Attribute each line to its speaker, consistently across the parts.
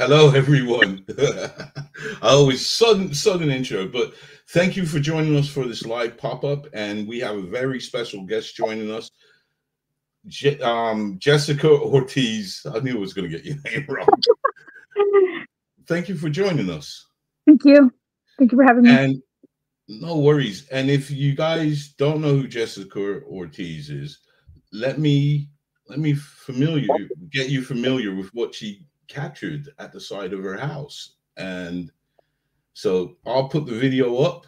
Speaker 1: Hello, everyone. I always sudden intro, but thank you for joining us for this live pop-up, and we have a very special guest joining us, Jessica Ortiz. I knew I was going to get your name wrong. Thank you for joining us.
Speaker 2: Thank you. Thank you for having me.
Speaker 1: And no worries. And if you guys don't know who Jessica Ortiz is, let me get you familiar with what she captured at the side of her house. And so I'll put the video up.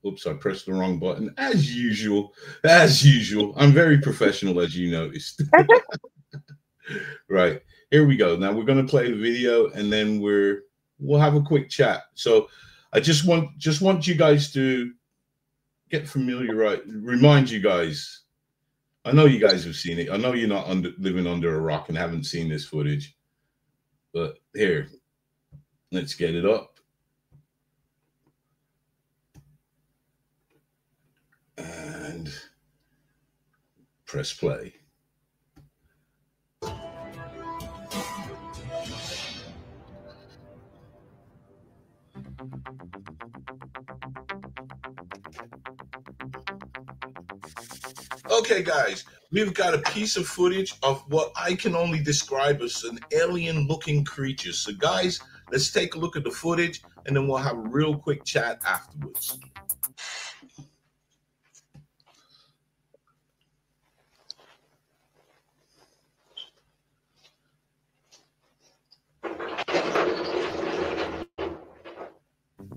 Speaker 1: Oops, I pressed the wrong button. As usual. I'm very professional, as you noticed. Right, here we go. Now we're going to play the video, and then we'll have a quick chat. So I just want you guys to get familiar, right? Remind you guys. I know you guys have seen it. I know you're not living under a rock and haven't seen this footage. But here, let's get it up. And press play. Okay, guys, we've got a piece of footage of what I can only describe as an alien-looking creature. So, guys, let's take a look at the footage, and then we'll have a real quick chat afterwards.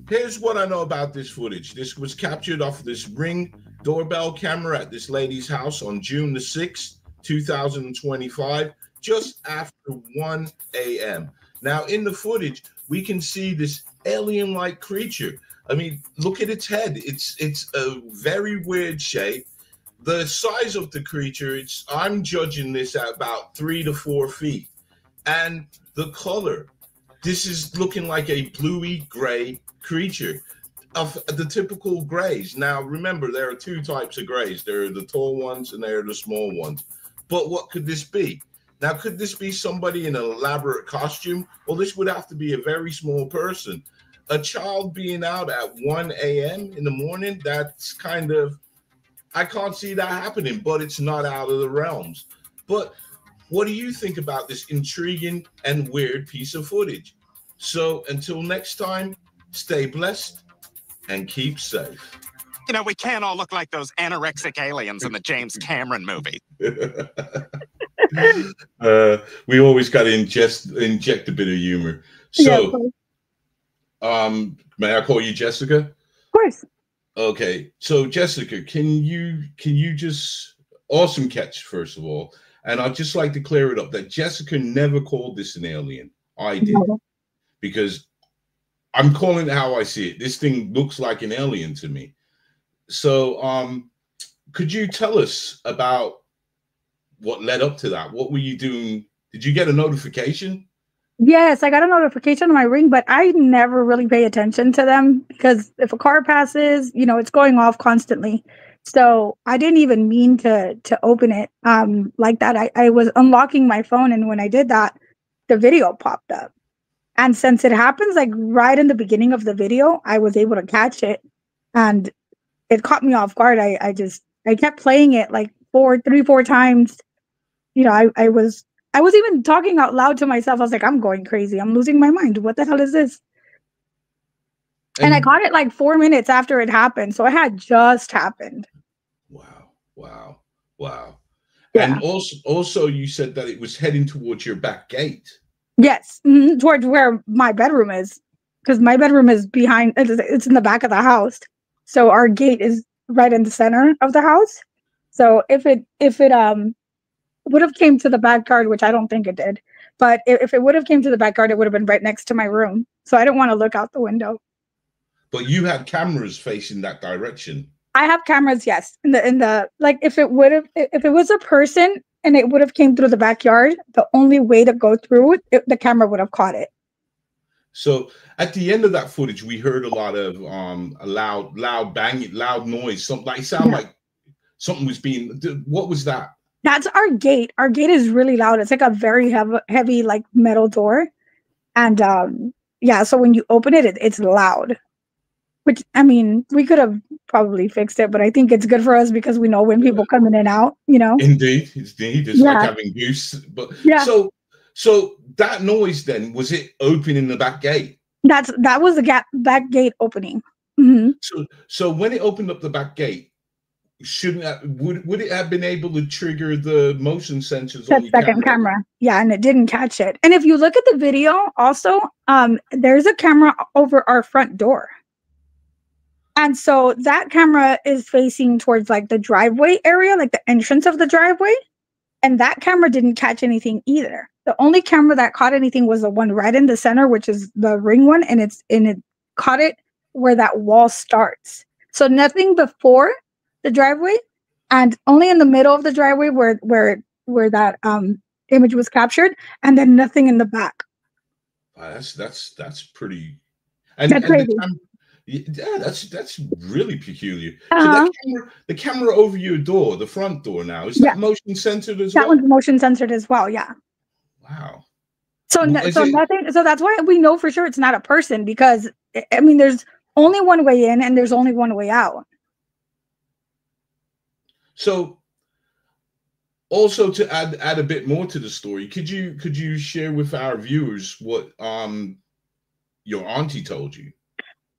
Speaker 1: Here's what I know about this footage. This was captured off this Ring doorbell camera at this lady's house on June the 6th, 2025, just after 1 a.m. Now, in the footage, we can see this alien-like creature. I mean, look at its head. It's a very weird shape. The size of the creature, I'm judging this at about 3 to 4 feet. And the color, this is looking like a bluey gray creature of the typical grays. Now, remember, there are two types of grays. There are the tall ones and there are the small ones. But what could this be? Now, could this be somebody in an elaborate costume? Well, this would have to be a very small person. A child being out at 1 a.m. in the morning, that's kind of, I can't see that happening, but it's not out of the realms. But what do you think about this intriguing and weird piece of footage? So until next time, stay blessed and keep safe.
Speaker 3: You know, we can't all look like those anorexic aliens in the James Cameron movie.
Speaker 1: We always got to inject a bit of humor. So, may I call you Jessica?
Speaker 2: Of course.
Speaker 1: Okay. So, Jessica, can you just, awesome catch, first of all. And I'd just like to clear it up that Jessica never called this an alien. I did. No. Because I'm calling it how I see it. This thing looks like an alien to me. So, could you tell us about what led up to that? What were you doing? Did you get a notification?
Speaker 2: Yes, I got a notification on my Ring, but I never really pay attention to them because if a car passes, you know, it's going off constantly. So I didn't even mean to open it like that. I was unlocking my phone, and when I did that, the video popped up. And since it happens like right in the beginning of the video, I was able to catch it, and it caught me off guard. I kept playing it like 4 times. You know, I was even talking out loud to myself. I was like, I'm going crazy. I'm losing my mind. What the hell is this? And I caught it like 4 minutes after it happened. So it had just happened.
Speaker 1: Wow.
Speaker 2: Yeah.
Speaker 1: And also you said that it was heading towards your back gate.
Speaker 2: Yes, towards where my bedroom is, because my bedroom is behind. It's in the back of the house, so our gate is right in the center of the house. So if it would have came to the backyard, which I don't think it did, but if it would have came to the backyard, it would have been right next to my room. So I don't want to look out the window.
Speaker 1: But you had cameras facing that direction.
Speaker 2: I have cameras, yes. In the like, if it was a person and it would have came through the backyard, the only way to go through it, the camera would have caught it.
Speaker 1: So at the end of that footage, we heard a lot of a loud banging, loud noise. Something like like something was being. What was that?
Speaker 2: That's our gate. Our gate is really loud. It's like a very heavy like metal door, And yeah, so when you open it, it's loud. Which, I mean, we could have probably fixed it, but I think it's good for us because we know when people come in and out, you know?
Speaker 1: Indeed. It's like
Speaker 2: Yeah.
Speaker 1: having goose. But
Speaker 2: Yeah.
Speaker 1: so that noise then, was it opening the back gate?
Speaker 2: That was the back gate opening. Mm-hmm.
Speaker 1: So when it opened up the back gate, would it have been able to trigger the motion sensors on your
Speaker 2: second camera? Yeah, and it didn't catch it. And if you look at the video, also, there's a camera over our front door. And so that camera is facing towards like the driveway area, like the entrance of the driveway. And that camera didn't catch anything either. The only camera that caught anything was the one right in the center, which is the ring one, and it caught it where that wall starts. So nothing before the driveway, and only in the middle of the driveway where that image was captured, and then nothing in the back.
Speaker 1: That's pretty.
Speaker 2: That's crazy.
Speaker 1: Yeah, that's really peculiar. So the camera over your door, the front door now, is that motion censored as well?
Speaker 2: That one's motion censored as well, yeah.
Speaker 1: Wow.
Speaker 2: So nothing. So that's why we know for sure it's not a person, because I mean, there's only one way in and there's only one way out.
Speaker 1: So, also to add a bit more to the story, could you share with our viewers what your auntie told you?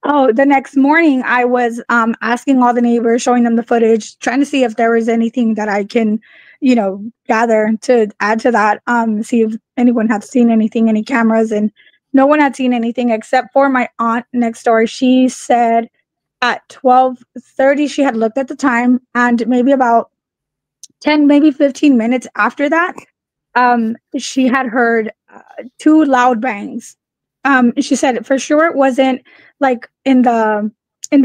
Speaker 2: Oh, the next morning I was asking all the neighbors, showing them the footage, trying to see if there was anything that I can, you know, gather to add to that, see if anyone had seen anything, any cameras, and no one had seen anything except for my aunt next door. She said at 12:30 she had looked at the time, and maybe about 10, maybe 15 minutes after that, she had heard 2 loud bangs. She said for sure it wasn't like in the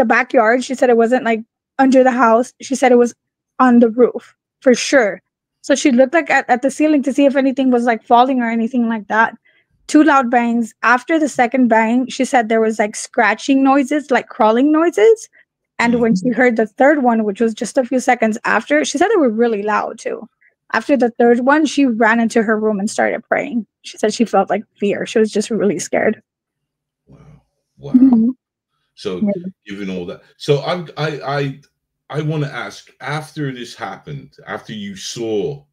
Speaker 2: backyard. She said it wasn't like under the house. She said it was on the roof for sure. So she looked like at the ceiling to see if anything was like falling or anything like that. 2 loud bangs. After the second bang, she said there was like scratching noises, like crawling noises. And when she heard the third one, which was just a few seconds after, she said they were really loud too. After the third one, she ran into her room and started praying. She said she felt like fear. She was just really scared.
Speaker 1: Wow. So given all that, so I want to ask, after this happened, after you saw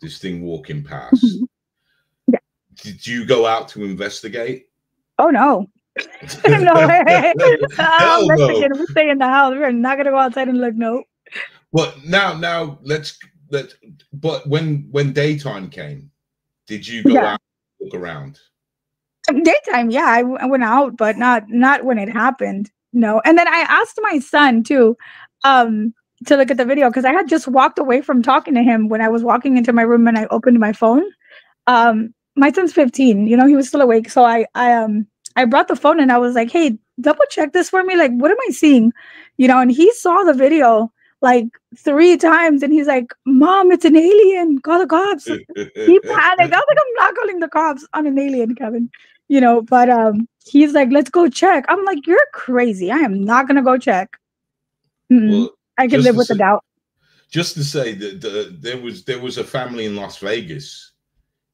Speaker 1: this thing walking past, did you go out to investigate?
Speaker 2: Oh no. No way. We stay in the house. We're not gonna go outside and look. No.
Speaker 1: But now let's. But when daytime came, did you go out and look around?
Speaker 2: Daytime, yeah, I went out, but not when it happened. No. And then I asked my son too, to look at the video, because I had just walked away from talking to him when I was walking into my room and I opened my phone. My son's 15, you know, he was still awake. So I brought the phone and I was like, hey, double check this for me. Like, what am I seeing? You know, and he saw the video like 3 times and he's like, Mom, it's an alien. Call the cops. He panicked. I was like, I'm not calling the cops on an alien, Kevin. You know, but he's like, let's go check. I'm like, you're crazy. I am not gonna go check. Well, I can live with the doubt.
Speaker 1: Just to say that there was a family in Las Vegas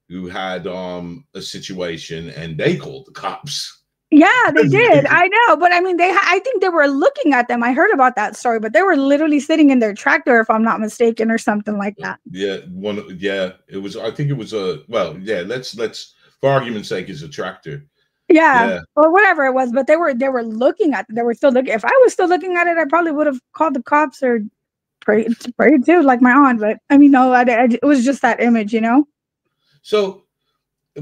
Speaker 1: who had a situation and they called the cops.
Speaker 2: Yeah, they did. I know, but I mean, I think they were looking at them. I heard about that story, but they were literally sitting in their tractor, if I'm not mistaken, or something like that.
Speaker 1: Yeah, it was. I think it was let's for argument's sake, it's a tractor.
Speaker 2: Yeah, or whatever it was, but they were looking at it. They were still looking. If I was still looking at it, I probably would have called the cops or prayed too, like my aunt. But I mean, no, it was just that image, you know.
Speaker 1: So,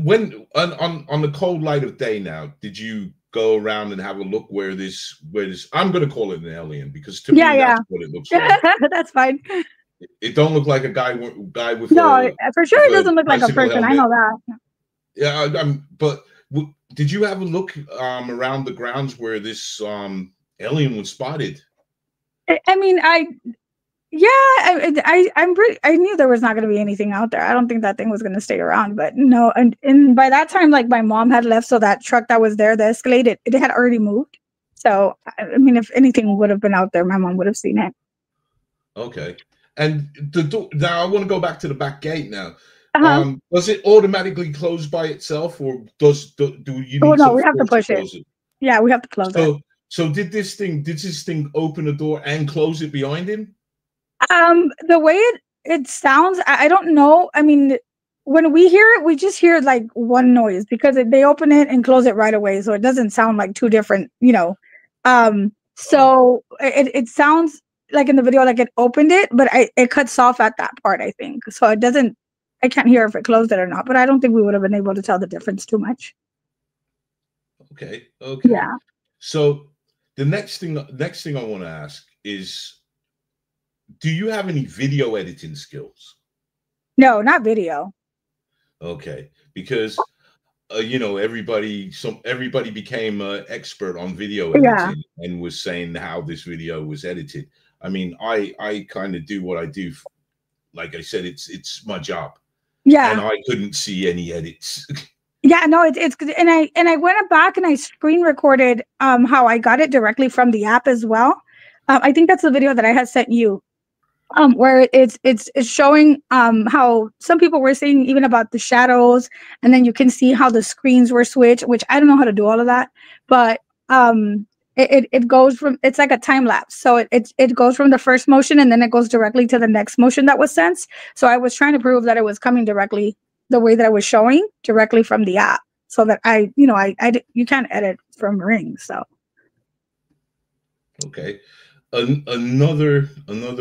Speaker 1: when on the cold light of day now, did you go around and have a look where this I'm going to call it an alien, because to me that's what it looks like.
Speaker 2: That's fine.
Speaker 1: It don't look like a guy with
Speaker 2: for sure it doesn't look like a person. I know that.
Speaker 1: Yeah, but did you have a look around the grounds where this alien was spotted?
Speaker 2: I mean, I knew there was not going to be anything out there. I don't think that thing was going to stay around, but no. And by that time, like, my mom had left, so that truck that was there, the Escalade, it had already moved. So, I mean, if anything would have been out there, my mom would have seen it.
Speaker 1: Okay. And now I want to go back to the back gate now. Does it automatically close by itself, or do you
Speaker 2: Oh
Speaker 1: need
Speaker 2: no,
Speaker 1: some
Speaker 2: we have to
Speaker 1: force
Speaker 2: push it.
Speaker 1: close it?
Speaker 2: Yeah, we have to close it.
Speaker 1: So did this thing open the door and close it behind him?
Speaker 2: The way it sounds, I don't know. I mean, when we hear it, we just hear like one noise because they open it and close it right away, so it doesn't sound like two different, you know. So it sounds like in the video like it opened it, but it cuts off at that part, I think. So it doesn't. I can't hear if it closed it or not, but I don't think we would have been able to tell the difference too much.
Speaker 1: Okay.
Speaker 2: Yeah.
Speaker 1: So the next thing I want to ask is, do you have any video editing skills?
Speaker 2: No, not video.
Speaker 1: Okay, because you know, everybody became an expert on video editing and was saying how this video was edited. I mean, I kind of do what I do. Like I said, it's my job.
Speaker 2: Yeah.
Speaker 1: And I couldn't see any edits.
Speaker 2: Yeah, no, it's and I went back and I screen recorded how I got it directly from the app as well. I think that's the video that I had sent you. Where it's showing how some people were saying even about the shadows, and then you can see how the screens were switched, which I don't know how to do all of that, but it goes from, it's like a time lapse, so it goes from the first motion and then it goes directly to the next motion that was sensed. So I was trying to prove that it was coming directly the way that I was showing directly from the app, so that you can't edit from Ring. So
Speaker 1: okay. Another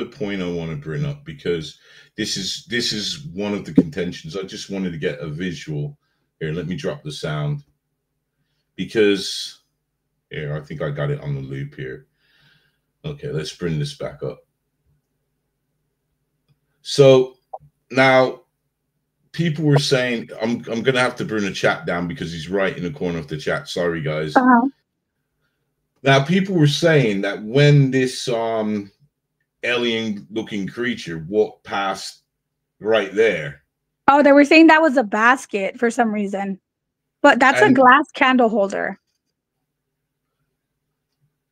Speaker 1: point I want to bring up, because this is one of the contentions. I just wanted to get a visual here. Let me drop the sound, because here, I think I got it on the loop here. Okay, let's bring this back up. So now people were saying, I'm gonna have to bring the chat down because he's right in the corner of the chat. Sorry, guys. Now, people were saying that when this alien-looking creature walked past right there.
Speaker 2: Oh, they were saying that was a basket for some reason. But that's a glass candle holder.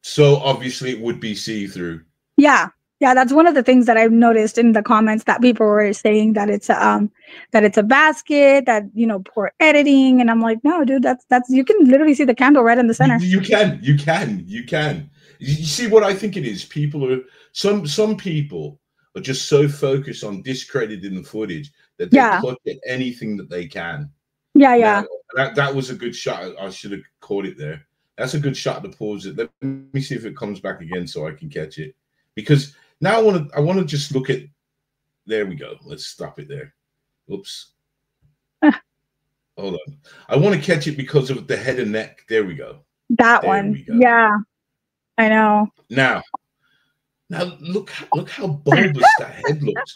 Speaker 1: So obviously it would be see-through.
Speaker 2: Yeah. Yeah, that's one of the things that I've noticed in the comments, that people were saying that it's a basket, that, you know, poor editing, and I'm like, no, dude, that's you can literally see the candle right in the center.
Speaker 1: You can. You see what I think it is? People are some people are just so focused on discrediting the footage that they clutch at anything that they can.
Speaker 2: Yeah.
Speaker 1: Now, that was a good shot. I should have caught it there. That's a good shot to pause it. Let me see if it comes back again so I can catch it. Because now I want to just look at, there we go. Let's stop it there. Oops. Hold on. I want to catch it because of the head and neck. There we go.
Speaker 2: That one. Yeah. I know.
Speaker 1: Now look how bulbous that head looks.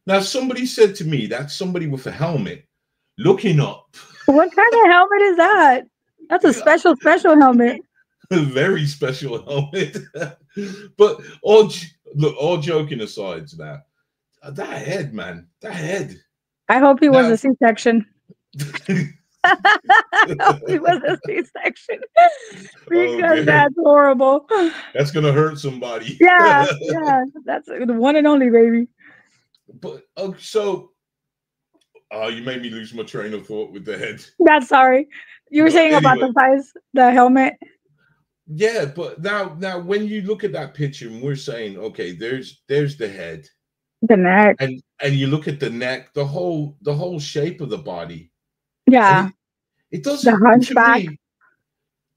Speaker 1: Now somebody said to me, that's somebody with a helmet looking up.
Speaker 2: What kind of helmet is that? That's a special helmet.
Speaker 1: A very special helmet. But all joking aside now, that head, man, that head.
Speaker 2: I hope he was a C-section. I hope he was a C-section. Because that's horrible.
Speaker 1: That's gonna hurt somebody.
Speaker 2: Yeah, that's the one and only, baby.
Speaker 1: But so you made me lose my train of thought with the head.
Speaker 2: That's sorry. You were saying about the size, the helmet.
Speaker 1: Yeah, but now when you look at that picture and we're saying, okay, there's the head,
Speaker 2: the neck,
Speaker 1: and you look at the neck, the whole shape of the body.
Speaker 2: Yeah,
Speaker 1: it doesn't.
Speaker 2: The hunchback.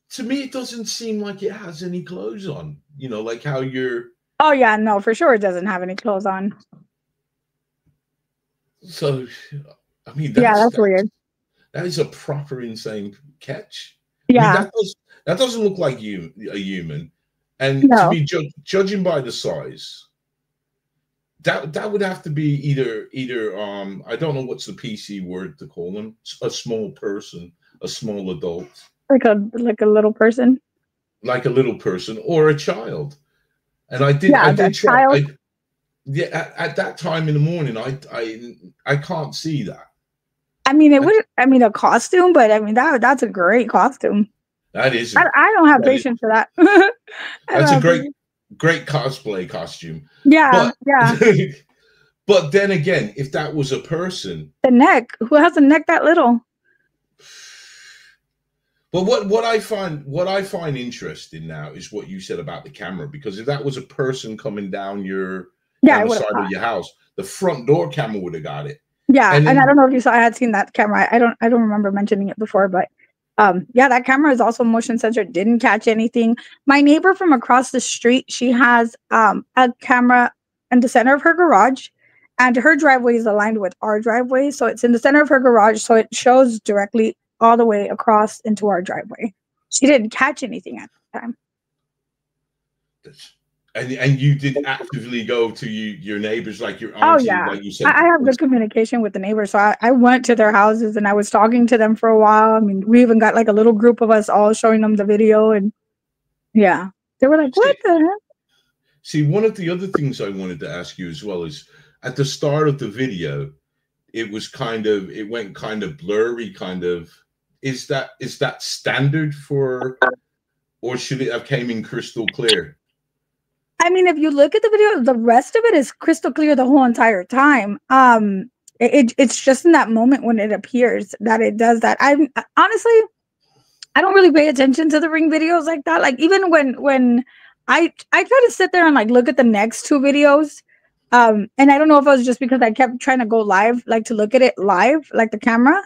Speaker 1: To me, it doesn't seem like it has any clothes on. You know, like how you're.
Speaker 2: Oh yeah, no, for sure it doesn't have any clothes on.
Speaker 1: So, I mean,
Speaker 2: that's weird.
Speaker 1: That is a proper insane catch.
Speaker 2: Yeah.
Speaker 1: I mean, that doesn't look like a human, and to me, judging by the size, that would have to be either I don't know what's the PC word to call them, a small person, a small adult,
Speaker 2: like a little person,
Speaker 1: or a child. And I did try. At that time in the morning, I can't see that.
Speaker 2: I mean, a costume, but I mean that's a great costume.
Speaker 1: That is.
Speaker 2: I don't have patience for that.
Speaker 1: That's a great cosplay costume.
Speaker 2: Yeah,
Speaker 1: But then again, if that was a person,
Speaker 2: the neck, who has a neck that little?
Speaker 1: But what I find interesting now is what you said about the camera, because if that was a person coming down the side of your house, the front door camera would have got it.
Speaker 2: Yeah, and I don't know if you saw, I had seen that camera. I don't remember mentioning it before, but yeah, that camera is also motion sensor. Didn't catch anything. My neighbor from across the street, she has a camera in the center of her garage, and her driveway is aligned with our driveway, so it's in the center of her garage, so it shows directly all the way across into our driveway. She didn't catch anything at the time.
Speaker 1: And you did actively go to your neighbors, like your auntie, like you said.
Speaker 2: I have good communication with the neighbors, so I went to their houses and I was talking to them for a while. I mean, we even got like a little group of us all showing them the video, and yeah, they were like, "What the heck?"
Speaker 1: See, one of the other things I wanted to ask you as well is at the start of the video, it went kind of blurry, kind of. Is that standard for, or should it have came in crystal clear?
Speaker 2: I mean, if you look at the video, the rest of it is crystal clear the whole entire time. It's just in that moment when it appears that it does that. I honestly don't really pay attention to the ring videos like that. Like even when I try to sit there and like look at the next two videos, and I don't know if it was just because I kept trying to go live, like to look at it live, like the camera.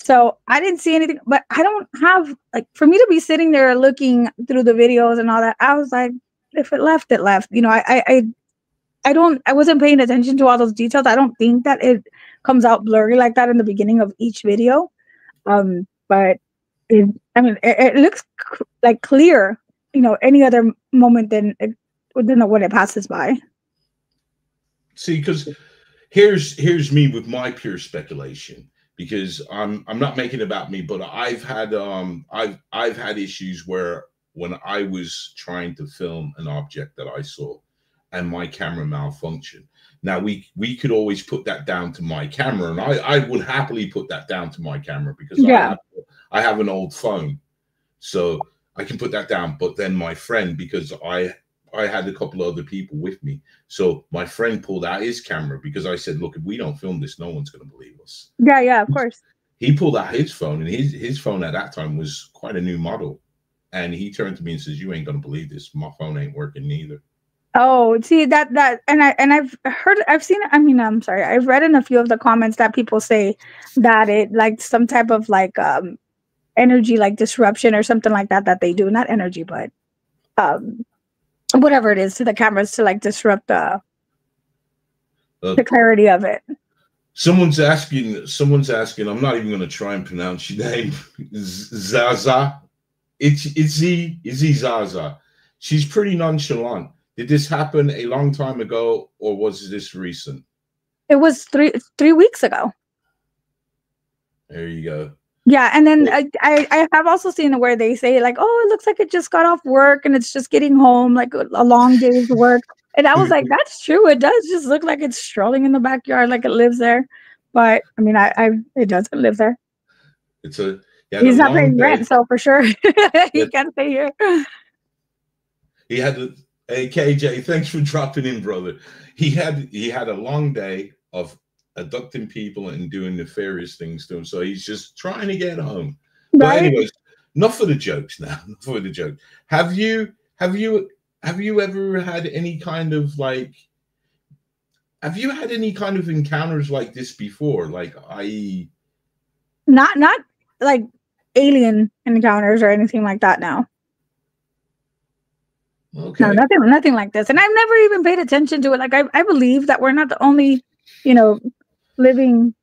Speaker 2: So I didn't see anything, but I don't have, like, for me to be sitting there looking through the videos and all that, I was like, if it left, it left. You know, I wasn't paying attention to all those details. I don't think that it comes out blurry like that in the beginning of each video. But it looks like clear, you know, any other moment than when it passes by.
Speaker 1: See, because here's me with my pure speculation. Because I'm not making it about me, but I've had issues where when I was trying to film an object that I saw and my camera malfunctioned. Now we could always put that down to my camera, and I would happily put that down to my camera because I have an old phone, so I can put that down. But then my friend, because I had a couple of other people with me. So my friend pulled out his camera because I said, look, if we don't film this, no one's going to believe us.
Speaker 2: Yeah, of course.
Speaker 1: He pulled out his phone, and his phone at that time was quite a new model. And he turned to me and says, you ain't going to believe this. My phone ain't working neither.
Speaker 2: Oh, see and I've seen it. I mean, I'm sorry. I've read in a few of the comments that people say that it like some type of like energy, like disruption or something like that they do. Not energy, but whatever it is to the cameras to like disrupt the clarity of it.
Speaker 1: Someone's asking, I'm not even going to try and pronounce your name. Zaza. Izzy Zaza. She's pretty nonchalant. Did this happen a long time ago, or was this recent?
Speaker 2: It was three weeks ago.
Speaker 1: There you go.
Speaker 2: Yeah, and then I have also seen where they say like, oh, it looks like it just got off work and it's just getting home, like a long day's work. And I was like, that's true. It does just look like it's strolling in the backyard, like it lives there. But I mean, it doesn't live there.
Speaker 1: He's
Speaker 2: not paying rent, so for sure he can't stay here.
Speaker 1: He had hey KJ, thanks for dropping in, brother. He had a long day of abducting people and doing nefarious things to him, so he's just trying to get home. Right? But anyways, enough for the jokes now. Enough for the joke. Have you ever had any kind of like? Have you had any kind of encounters like this before? Like, i.e.,
Speaker 2: not like alien encounters or anything like that. No.
Speaker 1: Okay.
Speaker 2: No, nothing like this. And I've never even paid attention to it. Like I believe that we're not the only, living,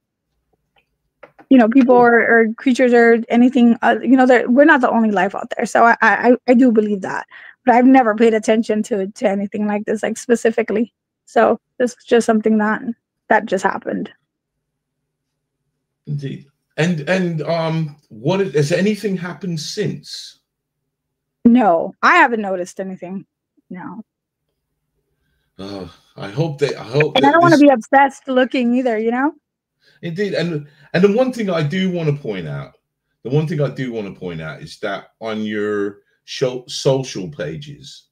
Speaker 2: people or creatures or anything. We're not the only life out there. So I do believe that, but I've never paid attention to anything like this, like specifically. So this is just something that just happened.
Speaker 1: Indeed. And has anything happened since?
Speaker 2: No, I haven't noticed anything. No.
Speaker 1: I hope that.
Speaker 2: And I don't want to be obsessed looking either.
Speaker 1: Indeed, and the one thing I do want to point out, is that on your social pages,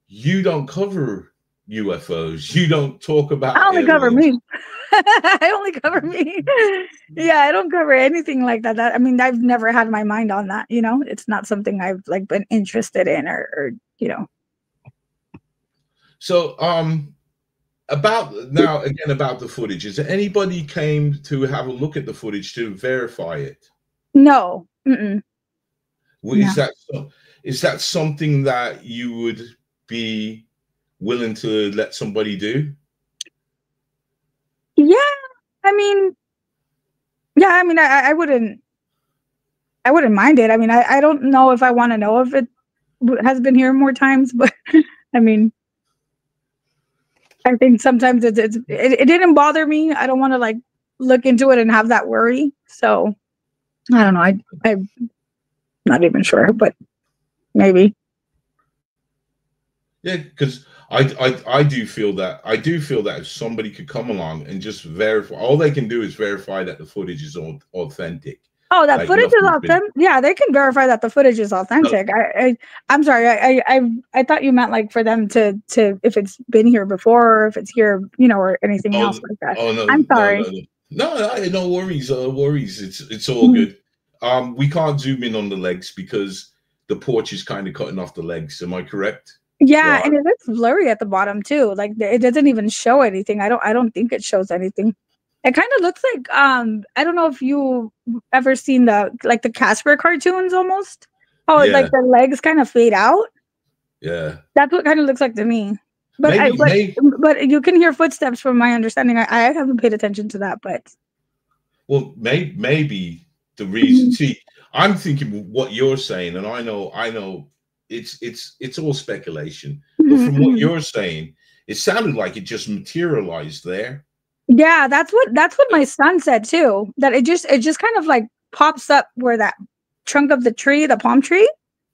Speaker 1: you don't cover UFOs. You don't talk about
Speaker 2: I only cover
Speaker 1: aliens.
Speaker 2: me. I only cover me. Yeah, I don't cover anything like that. I mean, I've never had my mind on that. You know, it's not something I've like been interested in, or you know.
Speaker 1: So, about now again about the footage. Is there anybody came to have a look at the footage to verify it?
Speaker 2: No. Mm-mm.
Speaker 1: Well, is that something that you would be willing to let somebody do?
Speaker 2: Yeah, I mean, yeah, I mean, I wouldn't mind it. I mean, I don't know if I want to know if it has been here more times, but I mean, I think sometimes it didn't bother me. I don't want to like look into it and have that worry. So I don't know. I'm not even sure, but maybe.
Speaker 1: Yeah, because I do feel that if somebody could come along and just verify, all they can do is verify that the footage is authentic.
Speaker 2: Oh, that
Speaker 1: Like
Speaker 2: footage is
Speaker 1: nothing's been.
Speaker 2: authentic. Yeah, they can verify that the footage is
Speaker 1: No,
Speaker 2: authentic. I'm sorry. I thought you meant like for them to if it's been here before, or if it's here, you know, or anything else like that.
Speaker 1: oh no,
Speaker 2: I'm
Speaker 1: no,
Speaker 2: sorry.
Speaker 1: no, no worries, worries. It's all
Speaker 2: Mhm.
Speaker 1: good. We can't zoom in on the legs because the porch is kind of cutting off the legs. Am I correct?
Speaker 2: Yeah,
Speaker 1: Right.
Speaker 2: and it looks blurry at the bottom too. Like it doesn't even show anything. I don't think it shows anything. It kind of looks like I don't know if you ever seen the like the Casper cartoons almost. Oh, like
Speaker 1: Yeah,
Speaker 2: the legs kind of fade out.
Speaker 1: yeah.
Speaker 2: That's what kind of looks like to me. But
Speaker 1: Maybe.
Speaker 2: but you can hear footsteps from my understanding. I haven't paid attention to that, but
Speaker 1: Well, maybe the reason. See, I'm thinking what you're saying, and I know it's all speculation. But from what you're saying, it sounded like it just materialized there.
Speaker 2: yeah, that's what my son said too. That it just kind of like pops up where that trunk of the tree, the palm tree,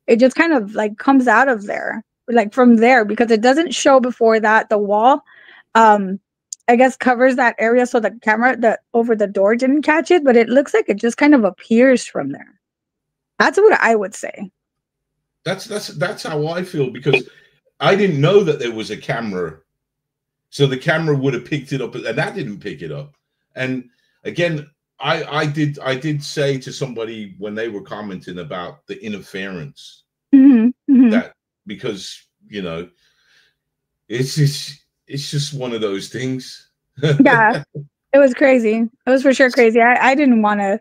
Speaker 2: it just kind of like comes out of there, like from there, because it doesn't show before that the wall. Um, I guess covers that area so the camera the over the door didn't catch it, but it looks like it just kind of appears from there. That's what I would say.
Speaker 1: That's how I feel, because I didn't know that there was a camera, so the camera would have picked it up, and that didn't pick it up. And again, I did say to somebody when they were commenting about the interference, that because you know it's just one of those things.
Speaker 2: Yeah, it was crazy. It was for sure crazy. I didn't want to.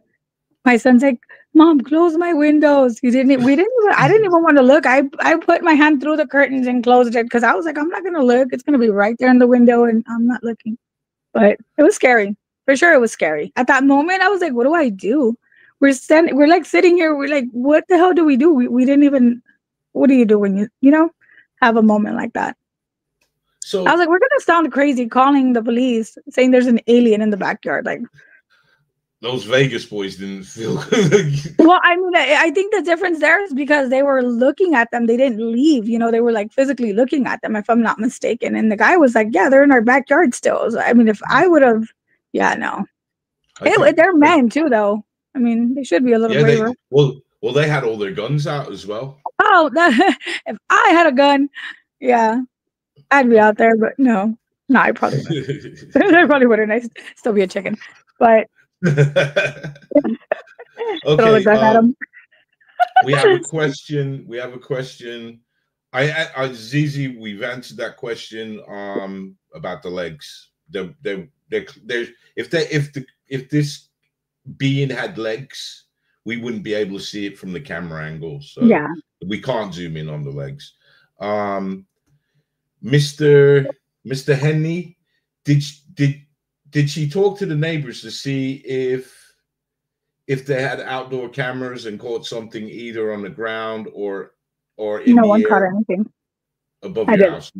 Speaker 2: My son's like, "Mom, close my windows." He didn't. We didn't. Even, I didn't even want to look. I put my hand through the curtains and closed it because I was like, I'm not gonna look. It's gonna be right there in the window, and I'm not looking. But it was scary. For sure, it was scary. At that moment, I was like, "What do I do?" We're like sitting here. We're like, "What the hell do we do?" We didn't even. What do you do when you know have a moment like that?
Speaker 1: So
Speaker 2: I was like, we're gonna sound crazy calling the police, saying there's an alien in the backyard. Like,
Speaker 1: those Vegas boys didn't feel.
Speaker 2: well, I mean, I think the difference there is because they were looking at them. They didn't leave. You know, they were like physically looking at them, if I'm not mistaken. And the guy was like, "Yeah, they're in our backyard still." So, I mean, if I would have, yeah, no, they're men too, though. I mean, they should be a little braver.
Speaker 1: Well, they had all their guns out as well.
Speaker 2: Oh, if I had a gun, yeah, I'd be out there. But no, I probably wouldn't. I probably wouldn't. I'd still be a chicken. But
Speaker 1: Okay. We have a question. Zizi, we've answered that question about the legs. If this being had legs, we wouldn't be able to see it from the camera angle. So
Speaker 2: yeah,
Speaker 1: we can't zoom in on the legs. Mr. Henry, did she talk to the neighbors to see if they had outdoor cameras and caught something either on the ground or in
Speaker 2: no
Speaker 1: the
Speaker 2: one
Speaker 1: air
Speaker 2: caught anything
Speaker 1: above
Speaker 2: I
Speaker 1: your
Speaker 2: did.
Speaker 1: house?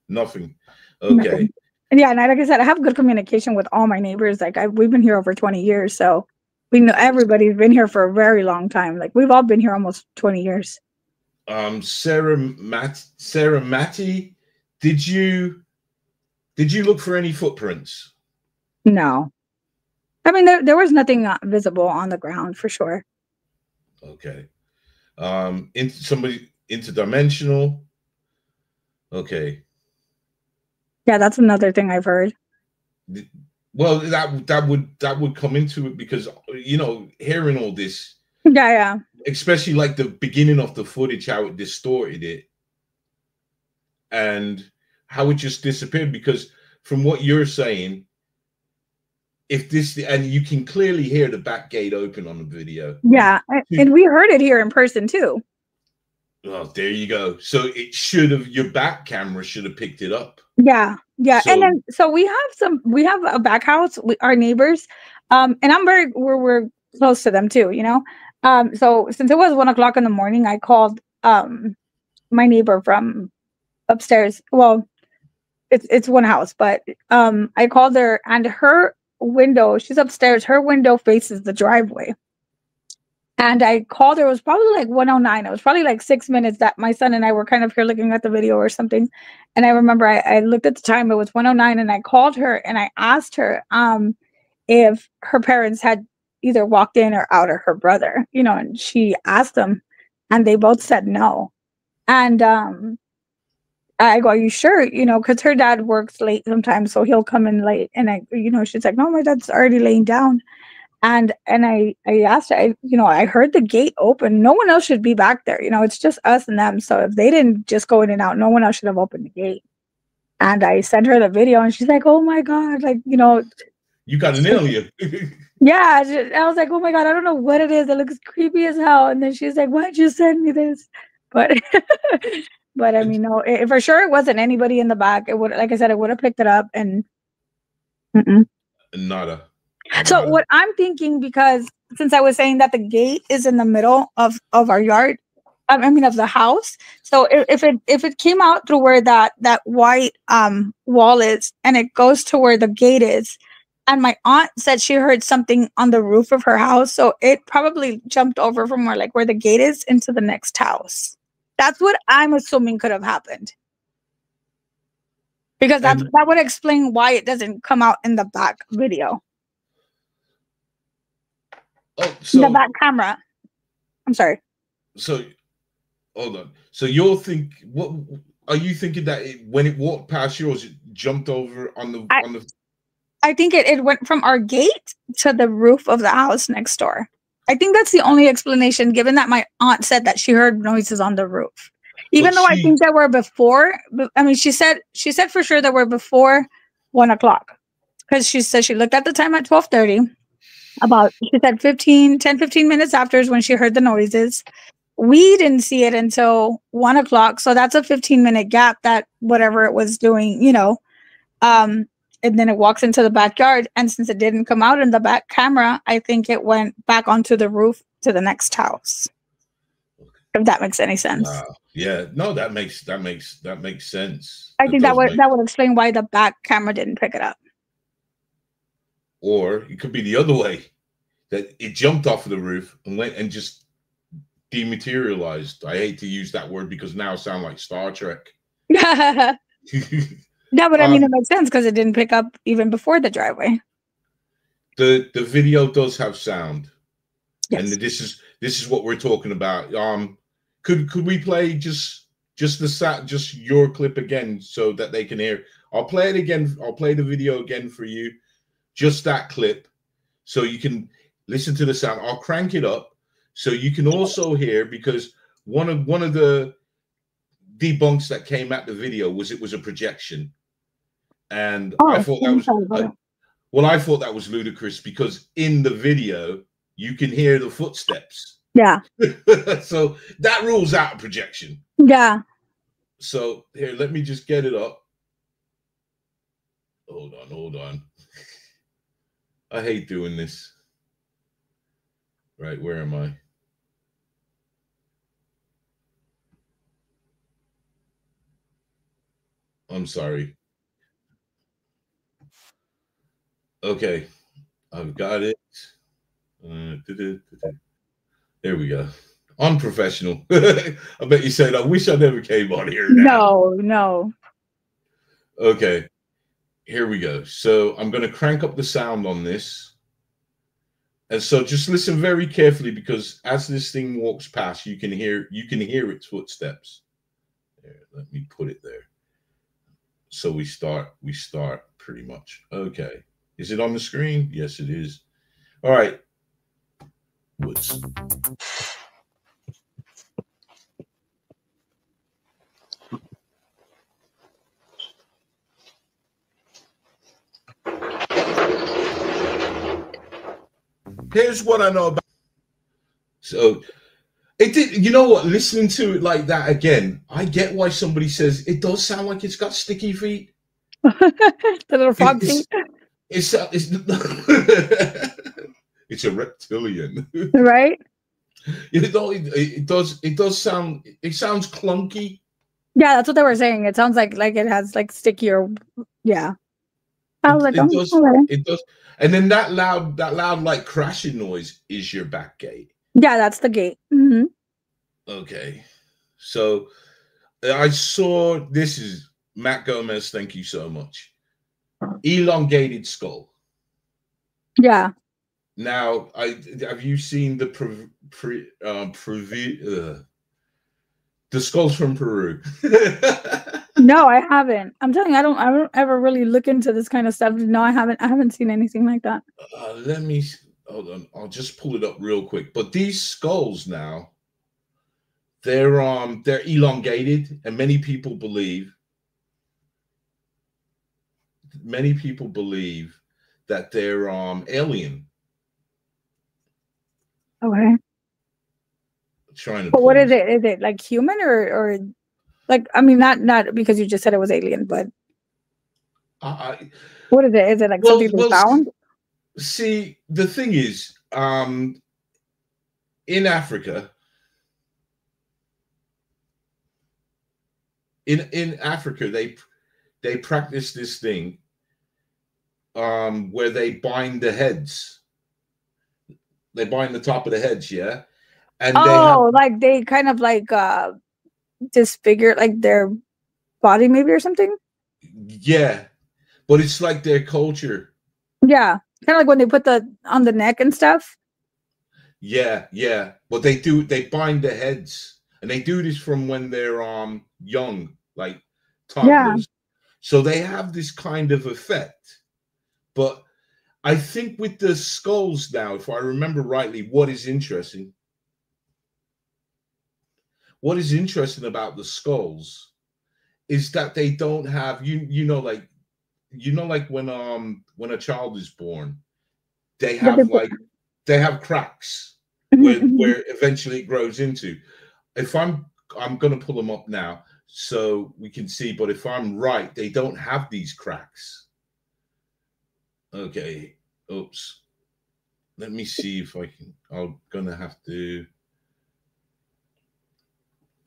Speaker 1: Nothing. Okay.
Speaker 2: Nothing. And yeah, and like I said, I have good communication with all my neighbors. Like we've been here over 20 years, so we know everybody's been here for a very long time. Like we've all been here almost 20 years.
Speaker 1: Sarah Matty, did you look for any footprints?
Speaker 2: No, I mean there was nothing visible on the ground for sure.
Speaker 1: Okay. Somebody interdimensional. Okay.
Speaker 2: Yeah, that's another thing I've heard.
Speaker 1: Well, that would come into it because, you know, hearing all this,
Speaker 2: Yeah.
Speaker 1: especially like the beginning of the footage, how it distorted it and how it just disappeared. Because from what you're saying, if this, and you can clearly hear the back gate open on the video.
Speaker 2: Yeah, and we heard it here in person too.
Speaker 1: Oh, there you go. So it should have, your back camera should have picked it up.
Speaker 2: Yeah.
Speaker 1: So,
Speaker 2: And then so we have a back house, our neighbors, and we're close to them too, you know. So since it was 1 o'clock in the morning, I called my neighbor from upstairs. Well, it's one house, but I called her, and her window, she's upstairs, her window faces the driveway. And I called her, it was probably like 1:09. It was probably like 6 minutes that my son and I were kind of here looking at the video or something. And I remember I looked at the time, it was 1:09, and I called her and I asked her if her parents had either walked in or out, or her brother, you know, and she asked them and they both said no. And I go, are you sure? You know, because her dad works late sometimes, so he'll come in late. And I, you know, she's like, no, my dad's already laying down. And I asked her, I heard the gate open. No one else should be back there. You know, it's just us and them. So if they didn't just go in and out, no one else should have opened the gate. And I sent her the video, and she's like, oh my God, like, you know.
Speaker 1: You got an alien.
Speaker 2: Yeah. I was like, oh my God, I don't know what it is. It looks creepy as hell. And then she's like, why'd you send me this? But, but I mean, no, for sure it wasn't anybody in the back. It would, like I said, it would have picked it up and.
Speaker 1: Nada.
Speaker 2: So what I'm thinking, because since I was saying that the gate is in the middle of our yard, I mean of the house. So if it came out through where that white wall is, and it goes to where the gate is, and my aunt said she heard something on the roof of her house, so it probably jumped over from where the gate is into the next house. That's what I'm assuming could have happened. Because that would explain why it doesn't come out in the back video.
Speaker 1: Oh, so
Speaker 2: the back camera. I'm sorry.
Speaker 1: So, hold on. So what are you thinking, that when it walked past yours, it jumped over on the?
Speaker 2: I think it went from our gate to the roof of the house next door. I think that's the only explanation, given that my aunt said that she heard noises on the roof. Even though I think there were before. I mean, she said for sure there were before 1 o'clock, because she said she looked at the time at 12:30. She said 15 minutes after is when she heard the noises. We didn't see it until 1 o'clock. So that's a 15-minute gap that whatever it was doing, you know. And then it walks into the backyard. And since it didn't come out in the back camera, I think it went back onto the roof to the next house. If that makes any sense.
Speaker 1: Wow. Yeah. No, that makes sense.
Speaker 2: I think that would explain why the back camera didn't pick it up.
Speaker 1: Or it could be the other way, that it jumped off of the roof and went and just dematerialized. I hate to use that word because now it sounds like Star Trek.
Speaker 2: Yeah, but I mean, it makes sense because it didn't pick up even before the driveway.
Speaker 1: The video does have sound.
Speaker 2: Yes.
Speaker 1: And this is what we're talking about. Could we play just your clip again so that they can hear? I'll play it again. I'll play the video again for you. Just that clip, so you can listen to the sound. I'll crank it up so you can also hear, because one of the debunks that came at the video was it was a projection, and I thought that was I thought that was ludicrous, because in the video you can hear the footsteps.
Speaker 2: Yeah.
Speaker 1: So that rules out a projection.
Speaker 2: Yeah.
Speaker 1: So here, let me just get it up. Hold on. I hate doing this. Right, where am I? I'm sorry. Okay, I've got it. There we go. Unprofessional. I bet you said, I wish I never came on here now.
Speaker 2: No.
Speaker 1: Okay. Here we go. So I'm going to crank up the sound on this. And so just listen very carefully, because as this thing walks past, you can hear its footsteps. There, let me put it there. So we start pretty much. Okay. Is it on the screen? Yes, it is. All right. Woods. Here's what I know about. So it did. You know what? Listening to it like that again, I get why somebody says it does sound like it's got sticky feet.
Speaker 2: The little frog feet.
Speaker 1: It's it's a reptilian,
Speaker 2: right?
Speaker 1: It does sound. It sounds clunky.
Speaker 2: Yeah, that's what they were saying. It sounds like it has like sticky or yeah. I was like,
Speaker 1: it does.
Speaker 2: Okay.
Speaker 1: It does. And then that loud like crashing noise is your back gate.
Speaker 2: Yeah, that's the gate. Mm-hmm.
Speaker 1: Okay, so I saw this is Matt Gomez. Thank you so much. Elongated skull.
Speaker 2: Yeah.
Speaker 1: Now, have you seen the the skulls from Peru?
Speaker 2: No, I haven't. I'm telling you, I don't ever really look into this kind of stuff. No, I haven't seen anything like that.
Speaker 1: Let me hold on. I'll just pull it up real quick. But these skulls now, they're elongated, and many people believe that they're alien.
Speaker 2: Okay.
Speaker 1: Trying to.
Speaker 2: But what is it? Is it like human or like? I mean, not because you just said it was alien, but what is it? Is it like something they found?
Speaker 1: See, the thing is, in Africa, in Africa, they practice this thing where they bind the heads. They bind the top of the heads, yeah. And
Speaker 2: like they kind of like disfigure like their body maybe or something.
Speaker 1: Yeah, but it's like their culture.
Speaker 2: Yeah, kind of like when they put on the neck and stuff.
Speaker 1: Yeah. But they bind the heads, and they do this from when they're young, like toddlers. Yeah. So they have this kind of effect. But I think with the skulls now, if I remember rightly, what is interesting about the skulls is that they don't have like when a child is born, they have cracks where eventually it grows into. If I'm gonna pull them up now so we can see, but if I'm right, they don't have these cracks. Okay. Oops. Let me see if I can. I'm gonna have to.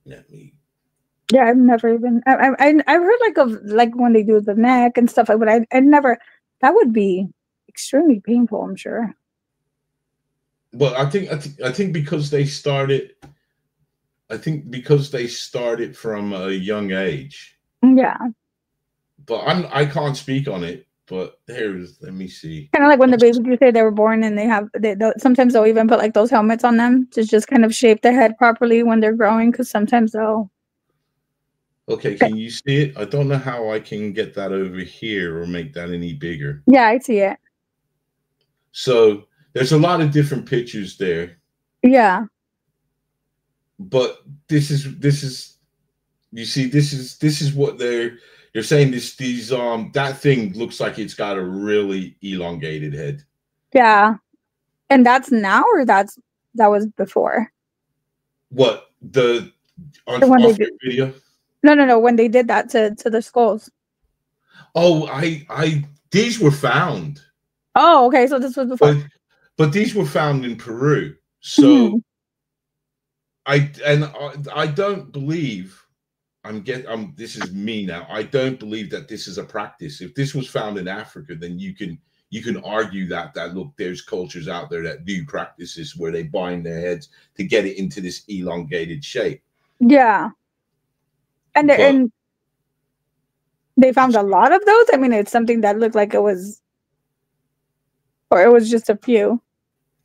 Speaker 1: Let me.
Speaker 2: Yeah, I've never even. I've heard like when they do the neck and stuff, but I never. That would be extremely painful, I'm sure.
Speaker 1: Well, I think because they started. I think because they started from a young age.
Speaker 2: Yeah.
Speaker 1: But I can't speak on it. But let me see.
Speaker 2: Kind of like when the babies, you say they were born and sometimes they'll even put like those helmets on them to just kind of shape the head properly when they're growing, because sometimes they'll.
Speaker 1: Okay, can you see it? I don't know how I can get that over here or make that any bigger.
Speaker 2: Yeah, I see it.
Speaker 1: So there's a lot of different pictures there.
Speaker 2: Yeah.
Speaker 1: But this is you see, this is what they're saying. That thing looks like it's got a really elongated head.
Speaker 2: Yeah. And that's now, or that was before?
Speaker 1: What the video?
Speaker 2: No. When they did that to the skulls.
Speaker 1: Oh, these were found.
Speaker 2: Oh, okay. So this was before.
Speaker 1: But these were found in Peru. So I don't believe. This is me now. I don't believe that this is a practice. If this was found in Africa, then you can argue that look, there's cultures out there that do practices where they bind their heads to get it into this elongated shape.
Speaker 2: Yeah. And they found a lot of those. I mean, it's something that looked like it was, or it was just a few.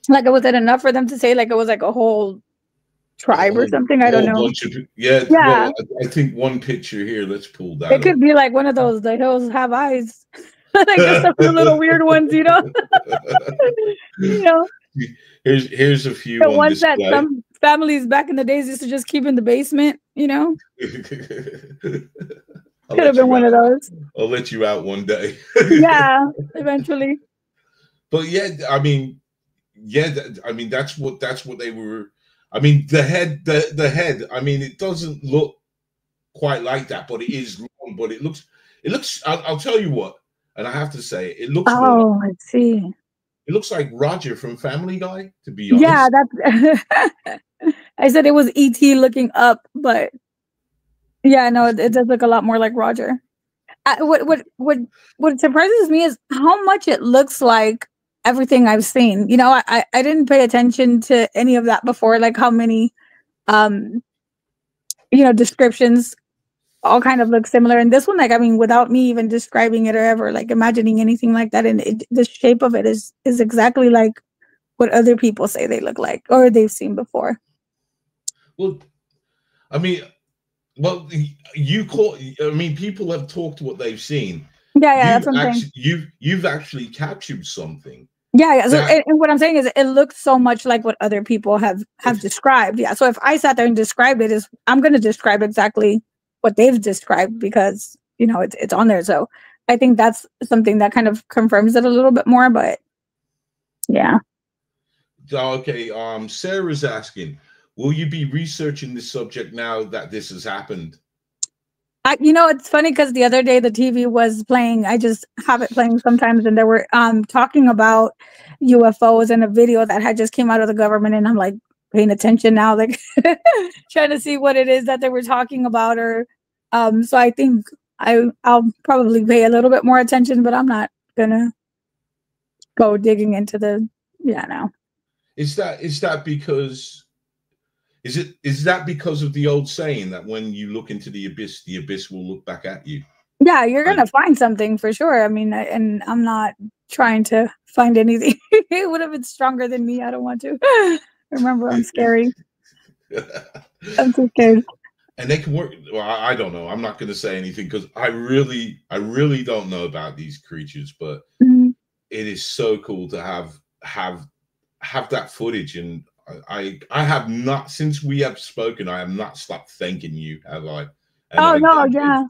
Speaker 2: Like, was it enough for them to say like it was like a whole tribe or something. I don't know.
Speaker 1: Bunch of, yeah.
Speaker 2: Yeah.
Speaker 1: Well, I think one picture here. Let's pull that
Speaker 2: It could
Speaker 1: up.
Speaker 2: be like one of those, the hills have eyes. Like just a few little weird ones, you know? You know,
Speaker 1: Here's a few
Speaker 2: the
Speaker 1: on
Speaker 2: ones that
Speaker 1: display.
Speaker 2: some families back in the days used to just keep in the basement, you know? Could have been one of those.
Speaker 1: I'll let you out one day.
Speaker 2: Yeah, eventually.
Speaker 1: But yeah, I mean, yeah, I mean that's what they were. I mean, the head. I mean, it doesn't look quite like that, but it is long. But it looks. I'll tell you what, and I have to say, it looks more.
Speaker 2: Oh, I see.
Speaker 1: It looks like Roger from Family Guy, to be
Speaker 2: Yeah,
Speaker 1: honest.
Speaker 2: that's. I said it was ET looking up, but yeah, no, it does look a lot more like Roger. What surprises me is how much it looks like everything I've seen. You know, I didn't pay attention to any of that before, like how many, um, you know, descriptions all kind of look similar. And this one, like, I mean, without me even describing it or ever like imagining anything like that, and the shape of it is exactly like what other people say they look like or they've seen before.
Speaker 1: Well, I mean, well, you call. I mean, people have talked what they've seen.
Speaker 2: Yeah, that's what I'm saying.
Speaker 1: You've actually captured something.
Speaker 2: Yeah. So, and what I'm saying is, it looks so much like what other people have described. Yeah. So if I sat there and described it, I'm going to describe exactly what they've described because you know it's on there. So I think that's something that kind of confirms it a little bit more. But yeah.
Speaker 1: Okay. Sarah's asking, will you be researching this subject now that this has happened?
Speaker 2: You know, it's funny because the other day the TV was playing. I just have it playing sometimes, and they were talking about UFOs in a video that had just came out of the government, and I'm like paying attention now, like trying to see what it is that they were talking about, or so I think I'll probably pay a little bit more attention, but I'm not gonna go digging into the no.
Speaker 1: Is that because? Is that because of the old saying that when you look into the abyss will look back at you?
Speaker 2: Yeah, you're gonna find something for sure. I mean, and I'm not trying to find anything. What if it's stronger than me? I don't want to. Remember, I'm scary. I'm too scared.
Speaker 1: And they can work. Well, I don't know. I'm not going to say anything because I really don't know about these creatures. But it is so cool to have that footage. And I have not, since we have spoken, I have not stopped thanking you, have I? And
Speaker 2: no, yeah.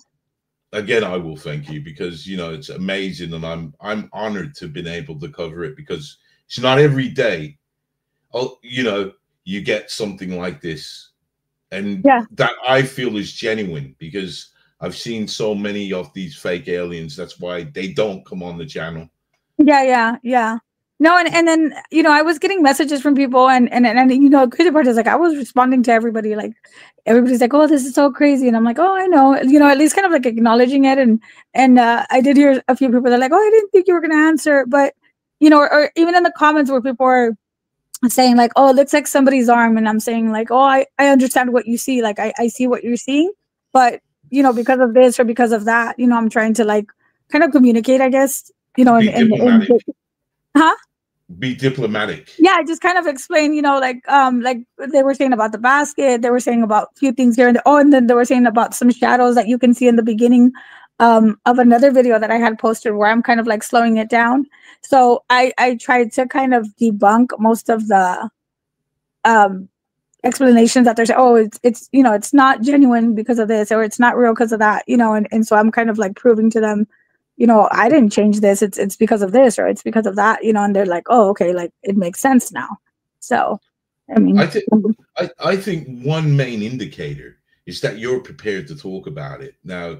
Speaker 1: Again, I will thank you because you know it's amazing, and I'm honored to have been able to cover it because it's not every day. Oh, you know, you get something like this, and that I feel is genuine because I've seen so many of these fake aliens. That's why they don't come on the channel.
Speaker 2: Yeah. No, and then you know I was getting messages from people, and you know, crazy part is like I was responding to everybody. Like everybody's like, "Oh, this is so crazy," and I'm like, "Oh, I know," you know, at least kind of like acknowledging it. And I did hear a few people that are like, "Oh, I didn't think you were gonna answer," but you know, or even in the comments where people are saying like, "Oh, it looks like somebody's arm," and I'm saying like, "Oh, I understand what you see. Like I see what you're seeing, but you know, because of this or because of that, you know, I'm trying to like kind of communicate, I guess, you know, huh?
Speaker 1: Be diplomatic.
Speaker 2: Yeah, I just kind of explain, you know, like they were saying about the basket, they were saying about a few things here and there. Oh, and then they were saying about some shadows that you can see in the beginning of another video that I had posted where I'm kind of like slowing it down. So I tried to kind of debunk most of the explanations that they're saying, oh, it's you know, it's not genuine because of this, or it's not real because of that, you know, and so I'm kind of like proving to them, you know, I didn't change this, it's because of this, or it's because of that, you know, and they're like, oh, okay, like it makes sense now. So I mean,
Speaker 1: I think one main indicator is that you're prepared to talk about it. Now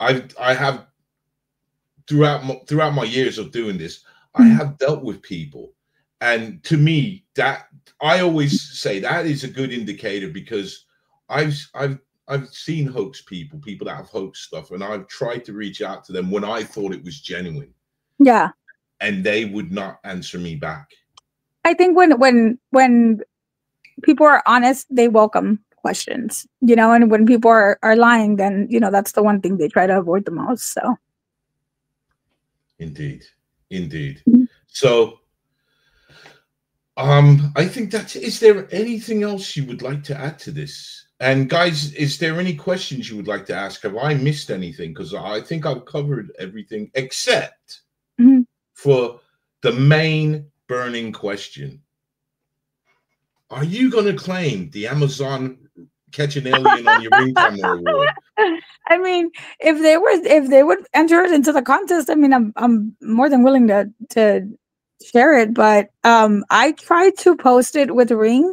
Speaker 1: I have throughout my years of doing this, I have dealt with people, and to me, that I always say that is a good indicator because I've seen hoax people that have hoax stuff, and I've tried to reach out to them when I thought it was genuine.
Speaker 2: Yeah.
Speaker 1: And they would not answer me back.
Speaker 2: I think when people are honest, they welcome questions, you know, and when people are lying, then, you know, that's the one thing they try to avoid the most. So.
Speaker 1: Indeed. So I think that's. Is there anything else you would like to add to this? And guys, is there any questions you would like to ask? Have I missed anything? Because I think I've covered everything except for the main burning question. Are you going to claim the Amazon Catch an Alien on Your Ring Camera award?
Speaker 2: I mean, if they would enter it into the contest, I mean, I'm more than willing to share it. But I tried to post it with Ring,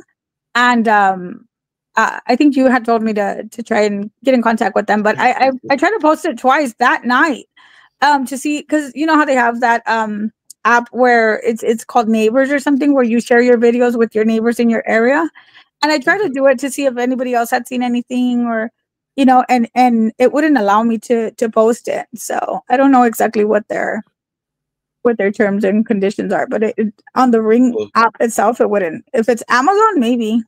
Speaker 2: and I think you had told me to try and get in contact with them. But I tried to post it twice that night to see, because you know how they have that app where it's called Neighbors or something, where you share your videos with your neighbors in your area. And I tried to do it to see if anybody else had seen anything, or, you know, and it wouldn't allow me to post it. So I don't know exactly what their terms and conditions are, but on the Ring app itself, it wouldn't. If it's Amazon, maybe.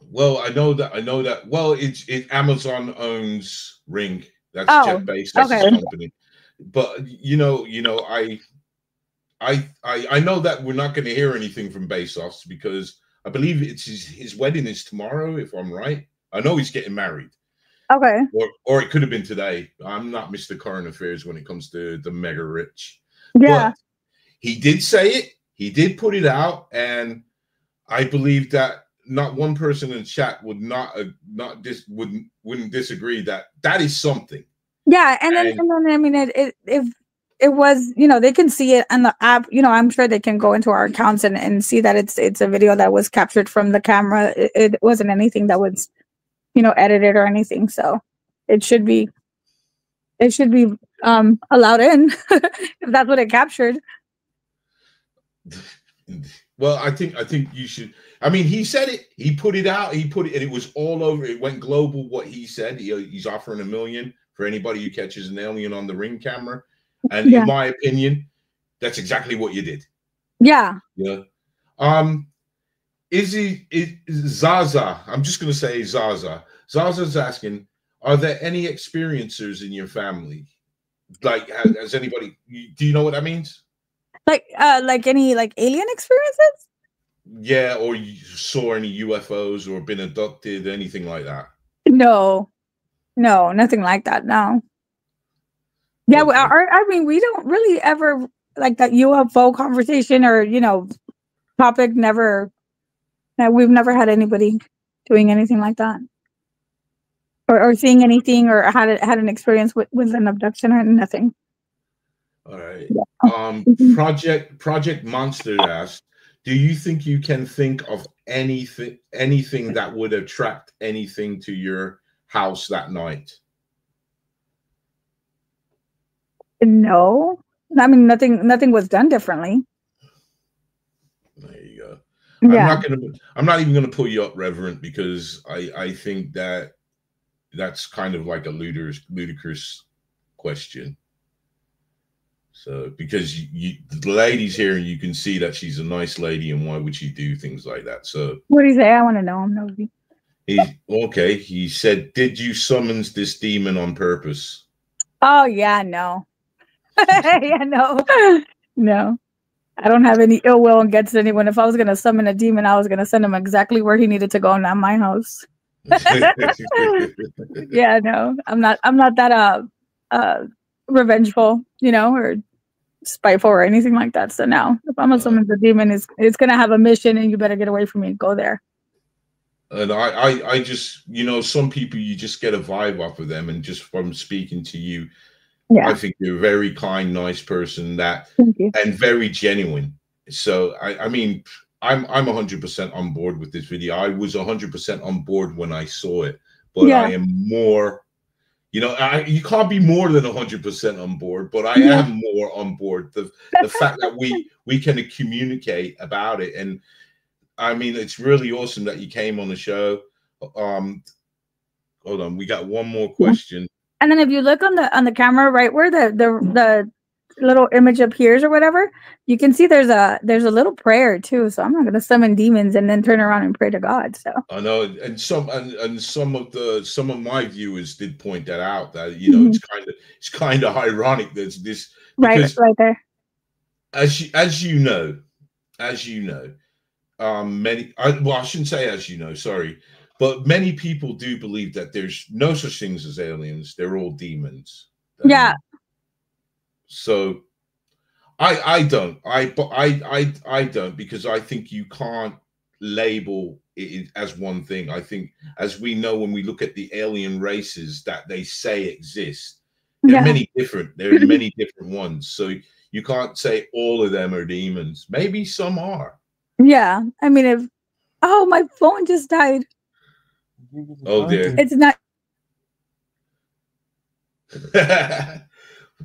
Speaker 1: Well, I know that. Well, Amazon owns Ring. That's Jeff Bezos' company. But you know, I know that we're not going to hear anything from Bezos, because I believe it's his wedding is tomorrow, if I'm right. I know he's getting married.
Speaker 2: Okay.
Speaker 1: Or it could have been today. I'm not Mr. Current Affairs when it comes to the mega rich.
Speaker 2: Yeah.
Speaker 1: But he did say it. He did put it out, and I believe that not one person in chat would wouldn't disagree that is something.
Speaker 2: Yeah, and then I mean, if it was, you know, they can see it on the app. You know, I'm sure they can go into our accounts and see that it's a video that was captured from the camera. It wasn't anything that was, you know, edited or anything. So it should be allowed in if that's what it captured.
Speaker 1: Well, I think you should. I mean, he said it. He put it out. He put it, and it was all over. It went global. What he said. He's offering $1 million for anybody who catches an alien on the Ring camera. And in my opinion, that's exactly what you did.
Speaker 2: Yeah.
Speaker 1: Yeah. Is Zaza? I'm just going to say Zaza. Zaza's asking, are there any experiencers in your family? Like, has anybody? Do you know what that means?
Speaker 2: Like any alien experiences?
Speaker 1: Yeah, or you saw any UFOs or been abducted, anything like that?
Speaker 2: No, nothing like that. No. Yeah, okay. I mean, we don't really ever like that UFO conversation or, you know, topic. Never. We've never had anybody doing anything like that, or seeing anything, or had an experience with an abduction or nothing.
Speaker 1: All right. Yeah. Project Monster asked, do you think you can think of anything that would attract anything to your house that night?
Speaker 2: No, I mean, nothing was done differently.
Speaker 1: There you go.
Speaker 2: Yeah.
Speaker 1: I'm not even gonna pull you up, Reverend, because I think that's kind of like a ludicrous question. So because the lady's here, and you can see that she's a nice lady, and why would she do things like that? So
Speaker 2: what do you say? I want to know. I'm nosy.
Speaker 1: He said, did you summons this demon on purpose?
Speaker 2: Oh yeah, no. Yeah, no. I don't have any ill will against anyone. If I was gonna summon a demon, I was gonna send him exactly where he needed to go, not my house. Yeah, no, I'm not that revengeful, you know, or spiteful or anything like that. So no, if I'm gonna summon the demon, it's gonna have a mission, and you better get away from me and go there.
Speaker 1: And I just, you know, some people, you just get a vibe off of them, and just from speaking to you, yeah, I think you're a very kind, nice person and very genuine. So I mean, I'm 100% on board with this video. I was 100% on board when I saw it, but yeah. I am more, you know, you can't be more than 100% on board, but I am more on board. The fact that we can communicate about it, and I mean, it's really awesome that you came on the show. Hold on, we got one more question.
Speaker 2: And then if you look on the camera, right where the little image appears or whatever, you can see there's a little prayer too. So I'm not gonna summon demons and then turn around and pray to God. So I know, and some of my viewers did point that out, that, you know, it's kind of ironic that this right there.
Speaker 1: As you know, well, I shouldn't say as you know, sorry, but many people do believe that there's no such things as aliens. They're all demons.
Speaker 2: Yeah.
Speaker 1: So I don't because I think you can't label it as one thing. I think, as we know, when we look at the alien races that they say exist, there are many different. There are many different ones. So you can't say all of them are demons. Maybe some are.
Speaker 2: Yeah, I mean, oh, my phone just died.
Speaker 1: Oh dear.
Speaker 2: It's not.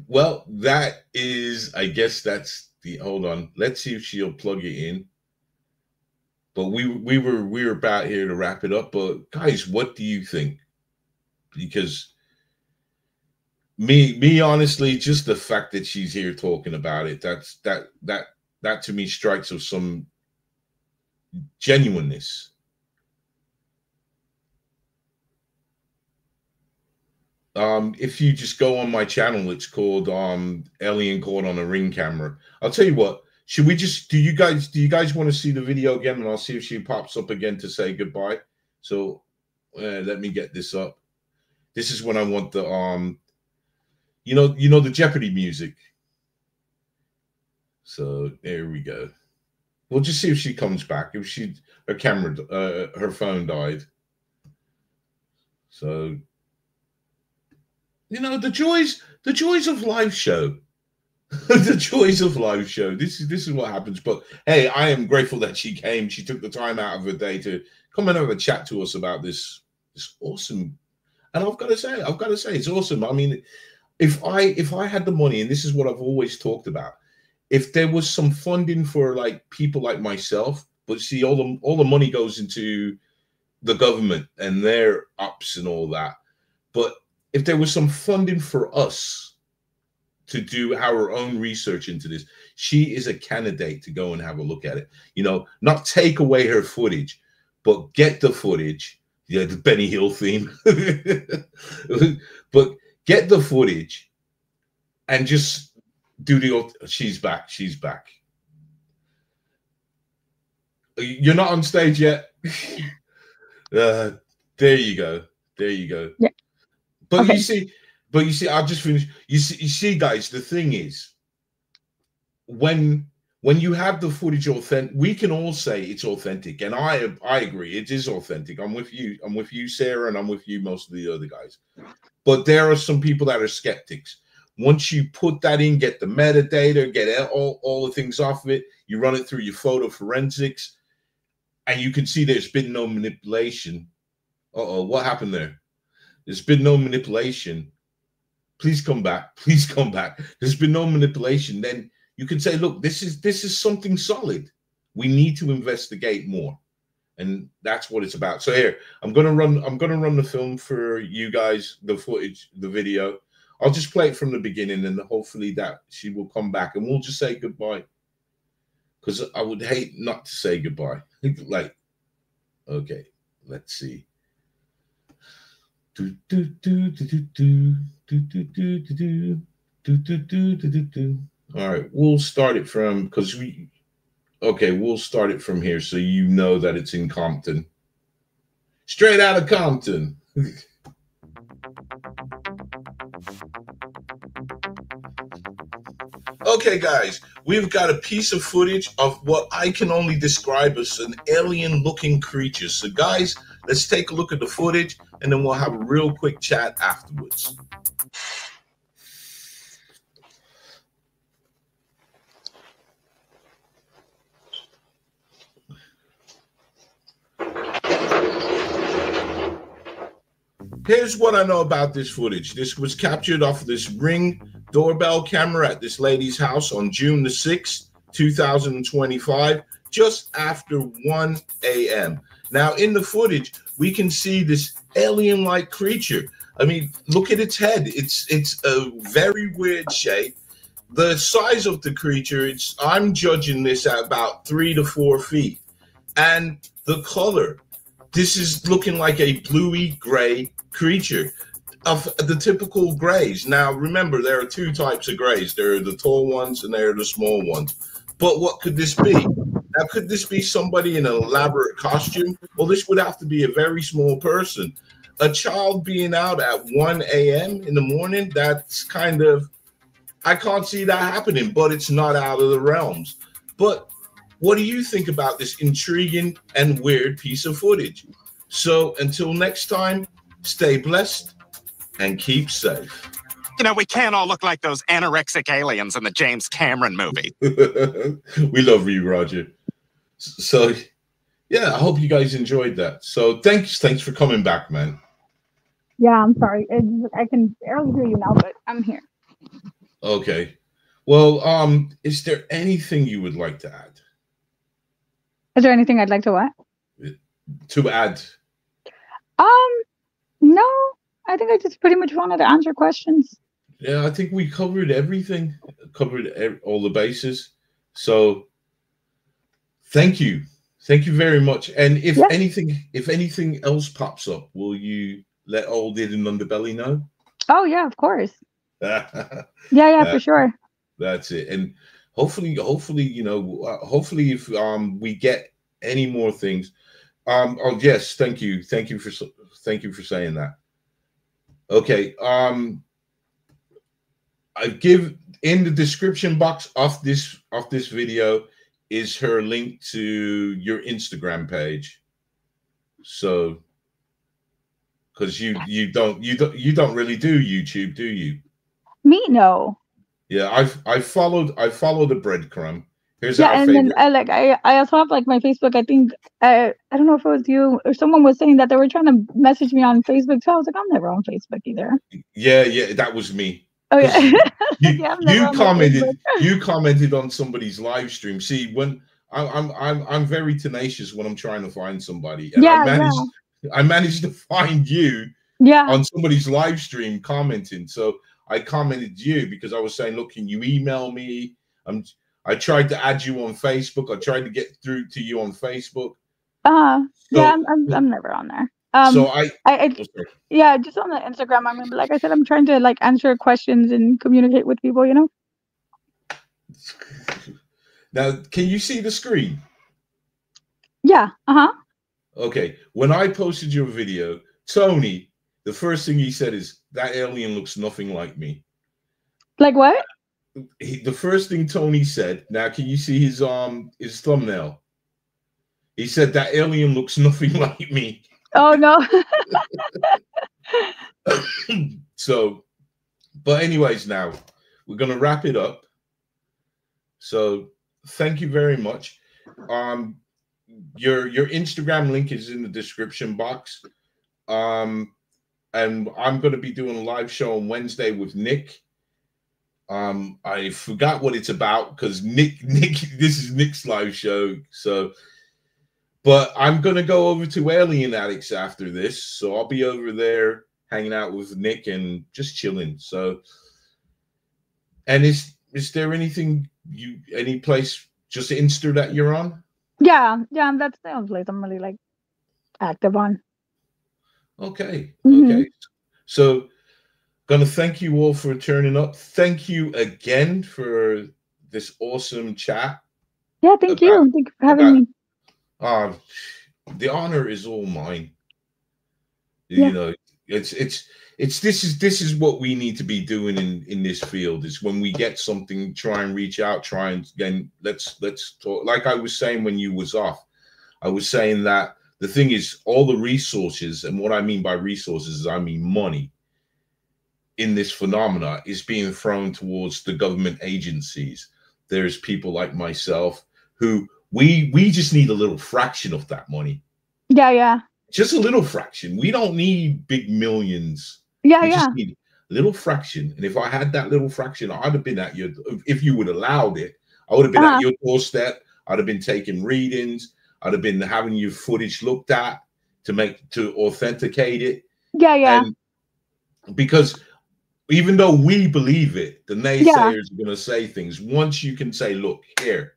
Speaker 1: Well, that is, I guess that's the, hold on. Let's see if she'll plug it in. But we were about here to wrap it up. But guys, what do you think? Because me honestly, just the fact that she's here talking about it, that to me strikes of some genuineness. If you just go on my channel, it's called Alien Caught on a Ring Camera. I'll tell you what, should we just, do you guys want to see the video again? And I'll see if she pops up again to say goodbye. So let me get this up. This is when I want the you know the Jeopardy music. So there we go. We'll just see if she comes back. If her camera, her phone died. So, you know, the joys of live show. The joys of live show. This is what happens. But hey, I am grateful that she came. She took the time out of her day to come and have a chat to us about this awesome. And I've got to say, it's awesome. I mean, if I had the money, and this is what I've always talked about, if there was some funding for like people like myself, but see, all the money goes into the government and their ups and all that. But if there was some funding for us to do our own research into this, she is a candidate to go and have a look at it. You know, not take away her footage, but get the footage. Yeah, the Benny Hill theme. But get the footage and just do the, she's back. She's back. You're not on stage yet. There you go. There you go.
Speaker 2: Yeah.
Speaker 1: But
Speaker 2: okay.
Speaker 1: you see, I'll just finish. You see, guys, the thing is, when you have the footage authentic, we can all say it's authentic, and I agree, it is authentic. I'm with you, Sarah, and I'm with you, most of the other guys. But there are some people that are skeptics. Once you put that in, get the metadata, get all the things off of it, you run it through your photo forensics, and you can see there's been no manipulation. Uh-oh, what happened there? There's been no manipulation. Please come back. Please come back. There's been no manipulation. Then you can say, look, this is something solid. We need to investigate more. And that's what it's about. So here, I'm gonna run the film for you guys, the footage, the video. I'll just play it from the beginning, and hopefully that she will come back and we'll just say goodbye. Because I would hate not to say goodbye. Like, okay, let's see. All right, we'll start it from, because we'll start it from here so you know that it's in Compton. Straight out of Compton. Okay, guys, we've got a piece of footage of what I can only describe as an alien-looking creature. So, guys, let's take a look at the footage, and then we'll have a real quick chat afterwards. Here's what I know about this footage. This was captured off of this Ring doorbell camera at this lady's house on June the 6th, 2025, just after 1 a.m. Now, in the footage, we can see this alien-like creature. I mean, look at its head. It's a very weird shape. The size of the creature, I'm judging this at about 3 to 4 feet. And the color, this is looking like a bluey gray creature of the typical grays. Now, remember, there are two types of grays. There are the tall ones and there are the small ones. But what could this be? Now, could this be somebody in an elaborate costume? Well, this would have to be a very small person. A child being out at 1 a.m. in the morning, that's kind of, I can't see that happening, but it's not out of the realms. But what do you think about this intriguing and weird piece of footage? So until next time, stay blessed and keep safe.
Speaker 3: You know, we can't all look like those anorexic aliens in the James Cameron movie.
Speaker 1: We love you, Roger. So, yeah, I hope you guys enjoyed that. So thanks for coming back, man.
Speaker 2: Yeah, I'm sorry. I can barely hear you now, but I'm here.
Speaker 1: Okay. Well, is there anything you would like to add?
Speaker 2: Is there anything I'd like to what?
Speaker 1: To add?
Speaker 2: No. I think I just pretty much wanted to answer questions.
Speaker 1: Yeah, I think we covered everything, covered all the bases. So thank you very much. And if anything else pops up, will you let Old Hidden Underbelly know?
Speaker 2: Oh yeah, of course. yeah, for sure.
Speaker 1: That's it. And hopefully, you know, hopefully if we get any more things. Oh yes, thank you for saying that. Okay. I give in the description box of this video is her link to your Instagram page. So, because you don't really do YouTube, do you?
Speaker 2: Me, no.
Speaker 1: Yeah, I followed the breadcrumb. Here's
Speaker 2: then I also have like my Facebook. I think I don't know if it was you or someone was saying that they were trying to message me on Facebook too. I was like, I'm never on Facebook either.
Speaker 1: Yeah, that was me.
Speaker 2: Oh yeah.
Speaker 1: You commented on somebody's live stream. See, when I'm very tenacious when I'm trying to find somebody, and I managed to find you on somebody's live stream commenting. So I commented you because I was saying, look, can you email me? I tried to add you on Facebook. I tried to get through to you on Facebook.
Speaker 2: I'm never on there.
Speaker 1: So
Speaker 2: just on the Instagram. I mean, like I said, I'm trying to like answer questions and communicate with people, you know.
Speaker 1: Now, can you see the screen?
Speaker 2: Yeah.
Speaker 1: Okay. When I posted your video, Tony, the first thing he said is, that alien looks nothing like me.
Speaker 2: Like what?
Speaker 1: The first thing Tony said, now can you see his thumbnail? He said, that alien looks nothing like me.
Speaker 2: Oh no.
Speaker 1: So, but anyways, now we're gonna wrap it up. So thank you very much. Your Instagram link is in the description box. And I'm going to be doing a live show on Wednesday with Nick. I forgot what it's about because Nick, this is Nick's live show. So, but I'm going to go over to Alien Addicts after this. So I'll be over there hanging out with Nick and just chilling. So, and is there anything any place just Insta that you're on?
Speaker 2: Yeah, that's the only place I'm really like active on.
Speaker 1: Okay. Okay. So gonna thank you all for turning up. Thank you again for this awesome chat.
Speaker 2: Yeah, thank you. Thank you for having me.
Speaker 1: The honor is all mine. You know, this is what we need to be doing in this field, is when we get something, try and reach out, try and again, let's talk. Like I was saying when you was off, I was saying that the thing is, all the resources, and what I mean by resources is I mean money, in this phenomena is being thrown towards the government agencies. There's people like myself who we just need a little fraction of that money. Yeah. Just a little fraction. We don't need big millions. Just need a little fraction. And if I had that little fraction, I'd have been at your, if you would allowed it, I would have been at your doorstep. I'd have been taking readings. I'd have been having your footage looked at to authenticate it. And because even though we believe it, the naysayers are going to say things. Once you can say, look, here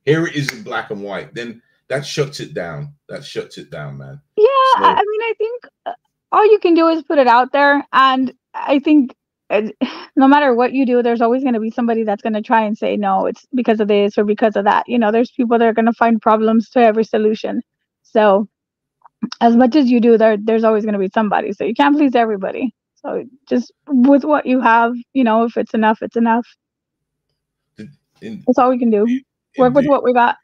Speaker 1: it is in black and white, then that shuts it down. That shuts it down, man.
Speaker 2: Yeah, so, I mean, I think all you can do is put it out there. And I think no matter what you do, there's always going to be somebody that's going to try and say, no, it's because of this or because of that. There's people that are going to find problems to every solution. So as much as you do, there's always going to be somebody. So you can't please everybody. So just with what you have, if it's enough, it's enough. That's all we can do. Work with what we got.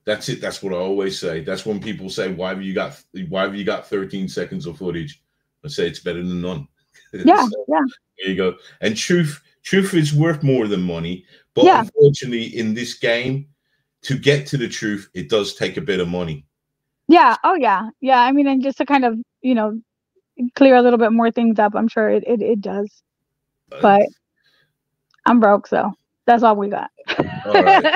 Speaker 1: That's it. That's what I always say. That's when people say, why have you got 13 seconds of footage? I say it's better than none.
Speaker 2: Yeah,
Speaker 1: so,
Speaker 2: yeah.
Speaker 1: There you go. And truth is worth more than money. But unfortunately, in this game, to get to the truth, it does take a bit of money.
Speaker 2: Yeah. Oh, yeah. Yeah. I mean, and just to kind of, clear a little bit more things up, I'm sure it does. But I'm broke, so that's all we got.
Speaker 1: All right.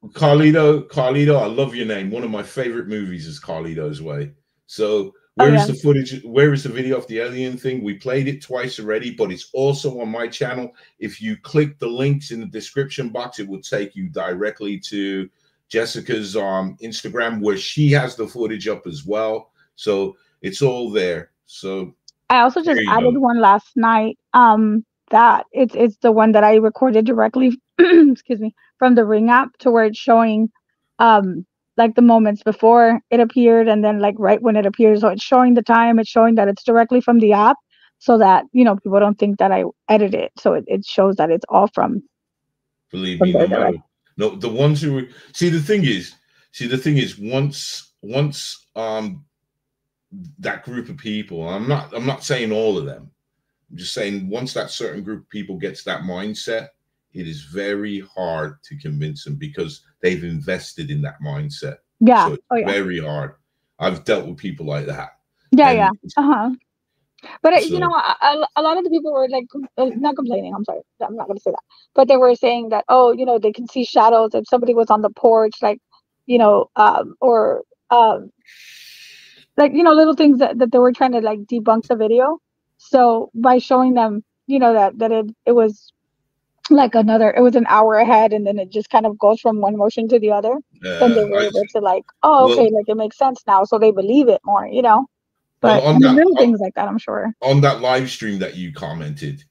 Speaker 1: Carlito, I love your name. One of my favorite movies is Carlito's Way. So where is the footage? Where is the video of the alien thing? We played it twice already, but it's also on my channel. If you click the links in the description box, it will take you directly to Jessica's Instagram, where she has the footage up as well. So it's all there. So
Speaker 2: I also just added one last night. That it's the one that I recorded directly excuse me, from the Ring app, to where it's showing like the moments before it appeared and then like right when it appears. So it's showing the time, it's showing that it's directly from the app, so that people don't think that I edit it. So it shows that it's all from.
Speaker 1: Believe me, no matter. No, the ones who see the thing is once that group of people, I'm not saying all of them, I'm just saying once that certain group of people gets that mindset, it is very hard to convince them because they've invested in that mindset.
Speaker 2: Yeah.
Speaker 1: So it's very hard. I've dealt with people like that.
Speaker 2: Yeah. But a lot of the people were like not complaining. I'm sorry, I'm not going to say that. But they were saying that they can see shadows if somebody was on the porch, like or like little things that they were trying to like debunk the video. So by showing them that it was like it was an hour ahead, and then it just kind of goes from one motion to the other, then they were able to like, okay, like it makes sense now, so they believe it more, But little things like that, I'm sure.
Speaker 1: On that live stream that you commented,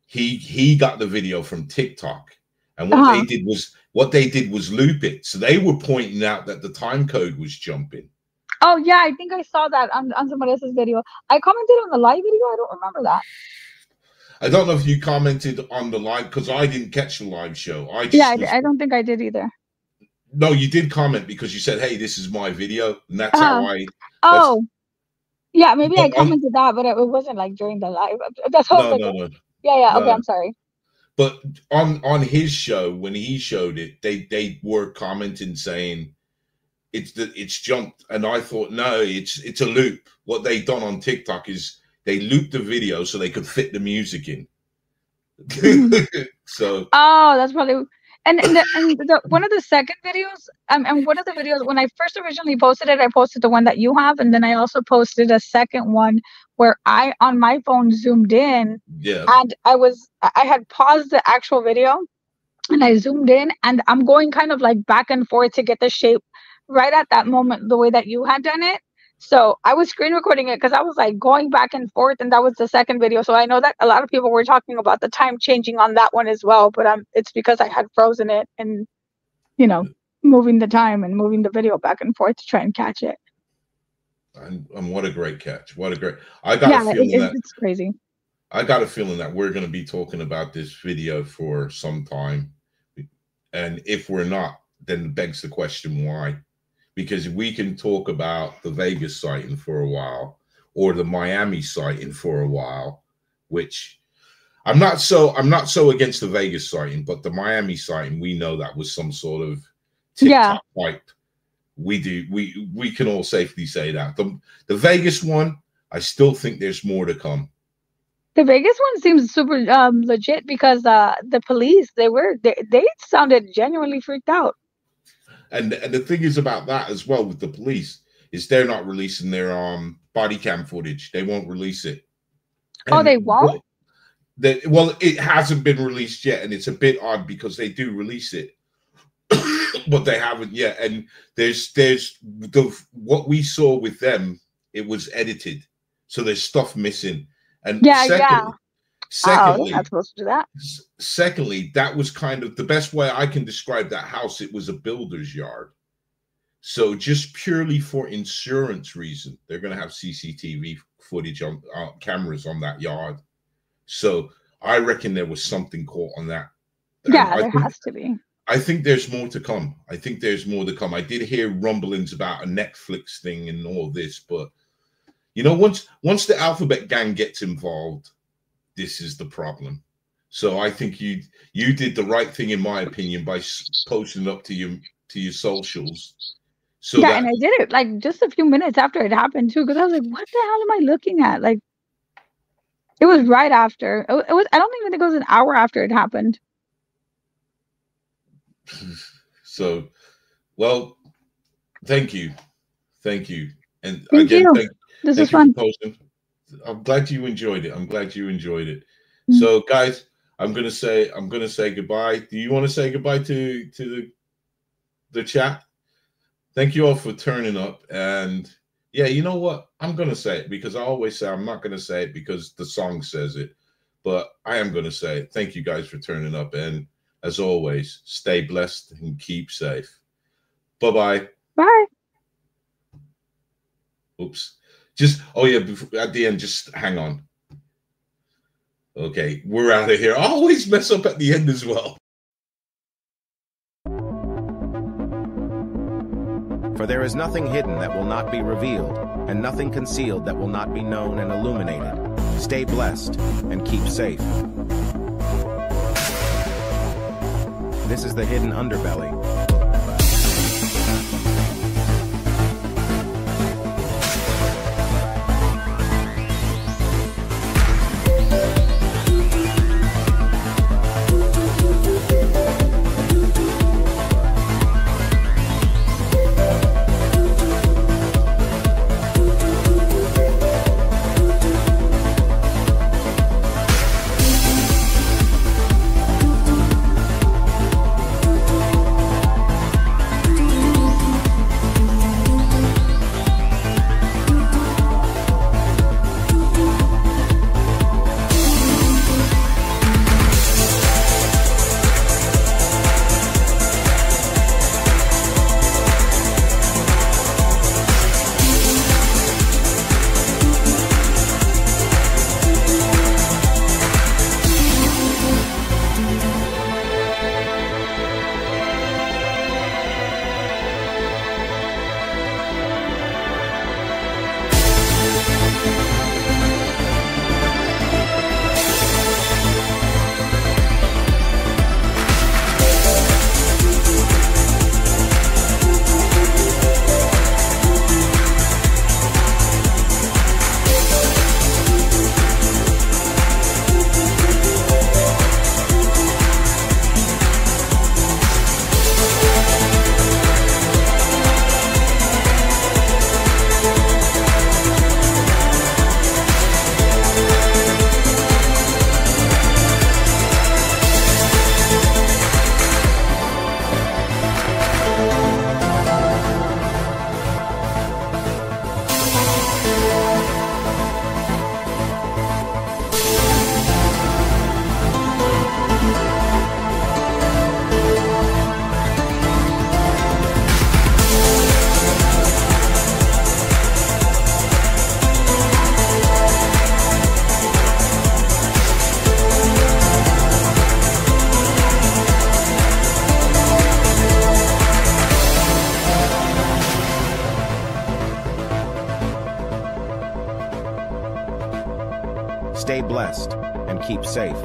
Speaker 1: he got the video from TikTok, and what they did was loop it. So they were pointing out that the time code was jumping.
Speaker 2: Oh yeah, I think I saw that on somebody else's video. I commented on the live video. I don't remember that.
Speaker 1: I don't know if you commented on the live, because I didn't catch the live show. I
Speaker 2: don't think I did either.
Speaker 1: No, you did comment because you said, "Hey, this is my video," and that's how I.
Speaker 2: Yeah, maybe I commented that, but it wasn't like during the live. That's
Speaker 1: no.
Speaker 2: Yeah. Okay, I'm sorry.
Speaker 1: But on his show, when he showed it, they were commenting saying it's jumped, and I thought, no, it's a loop. What they done on TikTok is they looped the video so they could fit the music in. So
Speaker 2: that's probably. And one of the second videos, and one of the videos, when I first originally posted it, I posted the one that you have, and then I also posted a second one where I, on my phone, zoomed in, and I had paused the actual video, and I zoomed in, and I'm going kind of like back and forth to get the shape right at that moment, the way that you had done it. So I was screen recording it because I was like going back and forth, and that was the second video. So I know that a lot of people were talking about the time changing on that one as well, but it's because I had frozen it and moving the time and moving the video back and forth to try and catch it.
Speaker 1: And what a great catch! What a great! I got a feeling that
Speaker 2: it's crazy.
Speaker 1: I got a feeling that we're going to be talking about this video for some time, and if we're not, then it begs the question why. Because we can talk about the Vegas sighting for a while, or the Miami sighting for a while, which I'm not so against the Vegas sighting, but the Miami sighting, we know that was some sort of TikTok hype. We can all safely say that. The Vegas one, I still think there's more to come.
Speaker 2: The Vegas one seems super legit because the police, they sounded genuinely freaked out.
Speaker 1: And the thing is about that as well with the police is they're not releasing their body cam footage. They won't release it.
Speaker 2: And they won't?
Speaker 1: Well, it hasn't been released yet, and it's a bit odd because they do release it, but they haven't yet. And there's what we saw with them, it was edited, so there's stuff missing. And Secondly,
Speaker 2: you're not supposed to do that.
Speaker 1: Secondly, that was kind of the best way I can describe that house. It was a builder's yard. So just purely for insurance reason, they're going to have CCTV footage on cameras on that yard. So I reckon there was something caught on that.
Speaker 2: Yeah, there has to be.
Speaker 1: I think there's more to come. I did hear rumblings about a Netflix thing and all this, but you know, once the Alphabet Gang gets involved, this is the problem. So I think you did the right thing, in my opinion, by posting up to your socials. So
Speaker 2: yeah, and I did it like just a few minutes after it happened too, because I was like, "What the hell am I looking at?" Like, it was right after. It was. I don't even think it was an hour after it happened.
Speaker 1: So, well, thank you, and
Speaker 2: thank
Speaker 1: again,
Speaker 2: you. This is fun.
Speaker 1: I'm glad you enjoyed it. So, guys, I'm gonna say goodbye. Do you want to say goodbye to the chat? Thank you all for turning up. And yeah, you know what? I'm gonna say it, because I always say I'm not gonna say it because the song says it, but I am gonna say it. Thank you guys for turning up, and as always, stay blessed and keep safe. Bye-bye.
Speaker 2: Bye.
Speaker 1: Oops. At the end, just hang on. Okay, we're out of here. I always mess up at the end as well.
Speaker 4: For there is nothing hidden that will not be revealed, and nothing concealed that will not be known and illuminated. Stay blessed and keep safe. This is the hidden underbelly. Stay blessed and keep safe.